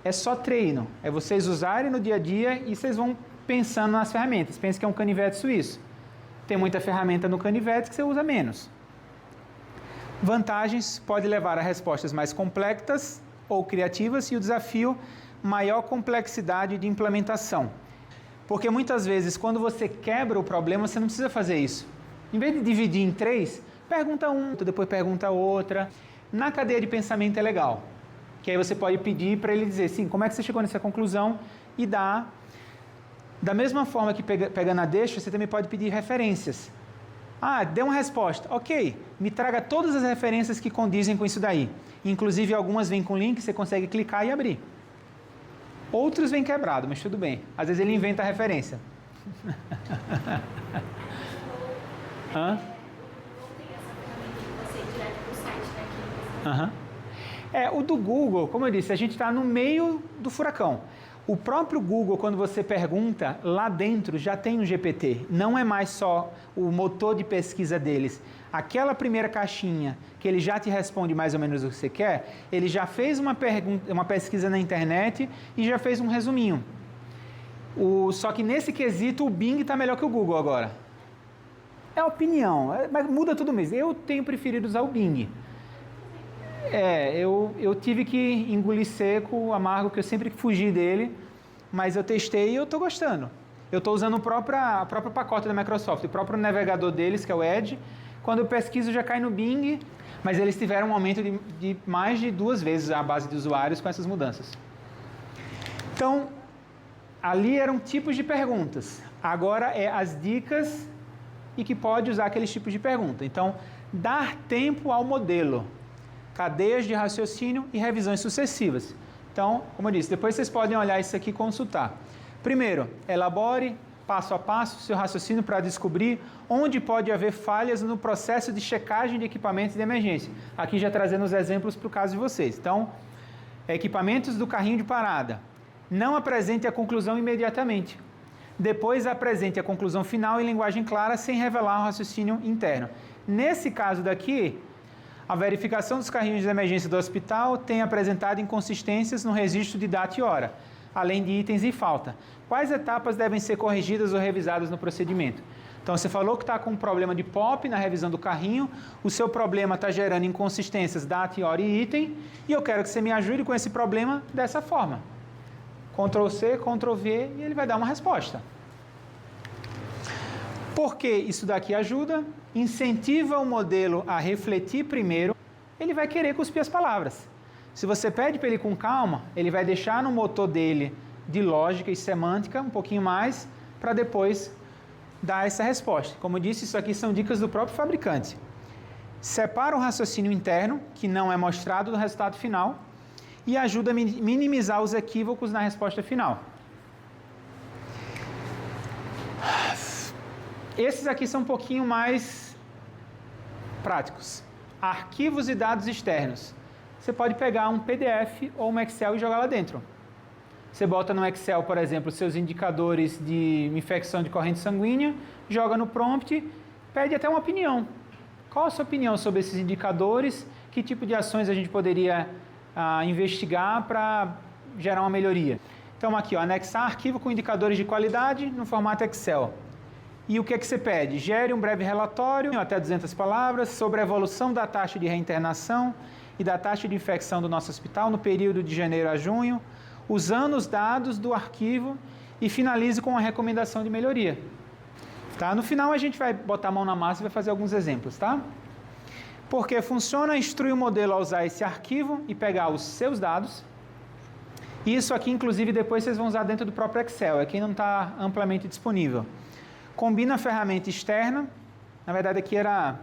é só treino. É vocês usarem no dia a dia e vocês vão pensando nas ferramentas. Pense que é um canivete suíço. Tem muita ferramenta no canivete que você usa menos. Vantagens: pode levar a respostas mais complexas ou criativas, e o desafio: maior complexidade de implementação. Porque muitas vezes, quando você quebra o problema, você não precisa fazer isso. Em vez de dividir em 3, pergunta um, depois pergunta outra. Na cadeia de pensamento é legal, que aí você pode pedir para ele dizer, sim, como é que você chegou nessa conclusão, e dar. Da mesma forma que pegando a deixa, você também pode pedir referências. Ah, deu uma resposta. Ok, me traga todas as referências que condizem com isso daí. Inclusive algumas vêm com link, você consegue clicar e abrir. Outros vêm quebrado, mas tudo bem. Às vezes ele inventa a referência. Hã? Não tem essa ferramenta de você ir direto para o site daqui. O do Google, como eu disse, a gente está no meio do furacão. O próprio Google, quando você pergunta, lá dentro já tem um GPT. Não é mais só o motor de pesquisa deles. Aquela primeira caixinha, que ele já te responde mais ou menos o que você quer, ele já fez uma pesquisa na internet e já fez um resuminho. Só que nesse quesito o Bing está melhor que o Google agora. É opinião, mas muda tudo mesmo. Eu tenho preferido usar o Bing. Eu tive que engolir seco o amargo, que eu sempre fugi dele, mas eu testei e eu estou gostando. Eu estou usando o próprio pacote da Microsoft, o próprio navegador deles, que é o Edge. Quando eu pesquiso já cai no Bing, mas eles tiveram um aumento de mais de 2 vezes a base de usuários com essas mudanças. Então, ali eram tipos de perguntas. Agora é as dicas e que pode usar aqueles tipos de pergunta. Então, dar tempo ao modelo. Cadeias de raciocínio e revisões sucessivas. Então, como eu disse, depois vocês podem olhar isso aqui e consultar. Primeiro, elabore passo a passo seu raciocínio para descobrir onde pode haver falhas no processo de checagem de equipamentos de emergência. Aqui já trazendo os exemplos para o caso de vocês. Então, equipamentos do carrinho de parada. Não apresente a conclusão imediatamente. Depois apresente a conclusão final em linguagem clara sem revelar o raciocínio interno. Nesse caso daqui, a verificação dos carrinhos de emergência do hospital tem apresentado inconsistências no registro de data e hora, além de itens em falta. Quais etapas devem ser corrigidas ou revisadas no procedimento? Então, você falou que está com um problema de POP na revisão do carrinho, o seu problema está gerando inconsistências, data, hora e item, e eu quero que você me ajude com esse problema dessa forma. Ctrl C, Ctrl V, e ele vai dar uma resposta. Por que isso daqui ajuda? Incentiva o modelo a refletir primeiro, ele vai querer cuspir as palavras. Se você pede para ele com calma, ele vai deixar no motor dele de lógica e semântica um pouquinho mais, para depois dar essa resposta. Como eu disse, isso aqui são dicas do próprio fabricante. Separa o raciocínio interno, que não é mostrado no resultado final, e ajuda a minimizar os equívocos na resposta final. Esses aqui são um pouquinho mais práticos. Arquivos e dados externos. Você pode pegar um PDF ou um Excel e jogar lá dentro. Você bota no Excel, por exemplo, seus indicadores de infecção de corrente sanguínea, joga no prompt, pede até uma opinião. Qual a sua opinião sobre esses indicadores? Que tipo de ações a gente poderia investigar para gerar uma melhoria? Então aqui, anexar arquivo com indicadores de qualidade no formato Excel. E o que é que você pede? Gere um breve relatório, até 200 palavras, sobre a evolução da taxa de reinternação e da taxa de infecção do nosso hospital no período de janeiro a junho, usando os dados do arquivo, e finalize com uma recomendação de melhoria. Tá? No final a gente vai botar a mão na massa e vai fazer alguns exemplos, tá? Porque funciona, instrui o modelo a usar esse arquivo e pegar os seus dados. Isso aqui, inclusive, depois vocês vão usar dentro do próprio Excel, aqui não está amplamente disponível. Combina a ferramenta externa, na verdade aqui era...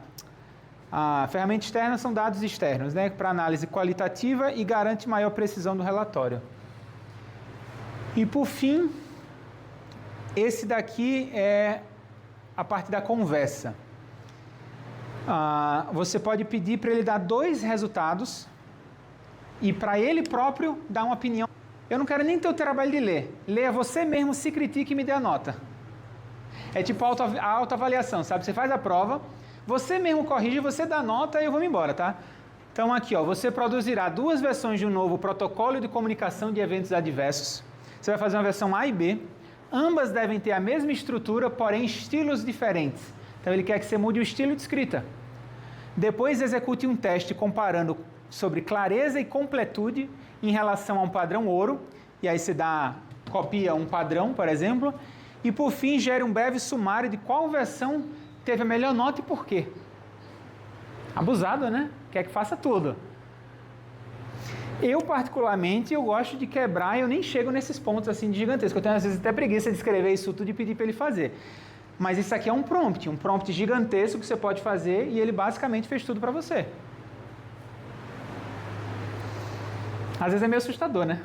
A ferramenta externa são dados externos, né, para análise qualitativa e garante maior precisão do relatório. E por fim, esse daqui é a parte da conversa. Você pode pedir para ele dar 2 resultados e para ele próprio dar uma opinião. Eu não quero nem ter o trabalho de ler. Leia você mesmo, se critique e me dê a nota. É tipo a autoavaliação, sabe? Você faz a prova, você mesmo corrige, você dá nota e eu vou me embora, tá? Então aqui, ó, você produzirá 2 versões de um novo protocolo de comunicação de eventos adversos. Você vai fazer uma versão A e B. Ambas devem ter a mesma estrutura, porém estilos diferentes. Então ele quer que você mude o estilo de escrita. Depois execute um teste comparando sobre clareza e completude em relação a um padrão ouro. E aí você copia um padrão, por exemplo. E por fim, gere um breve sumário de qual versão teve a melhor nota e por quê. Abusado, né? Quer que faça tudo. Eu, particularmente, eu gosto de quebrar, eu nem chego nesses pontos assim de gigantesco. Eu tenho, às vezes, até preguiça de escrever isso tudo e pedir para ele fazer. Mas isso aqui é um prompt gigantesco que você pode fazer e ele basicamente fez tudo para você. Às vezes é meio assustador, né?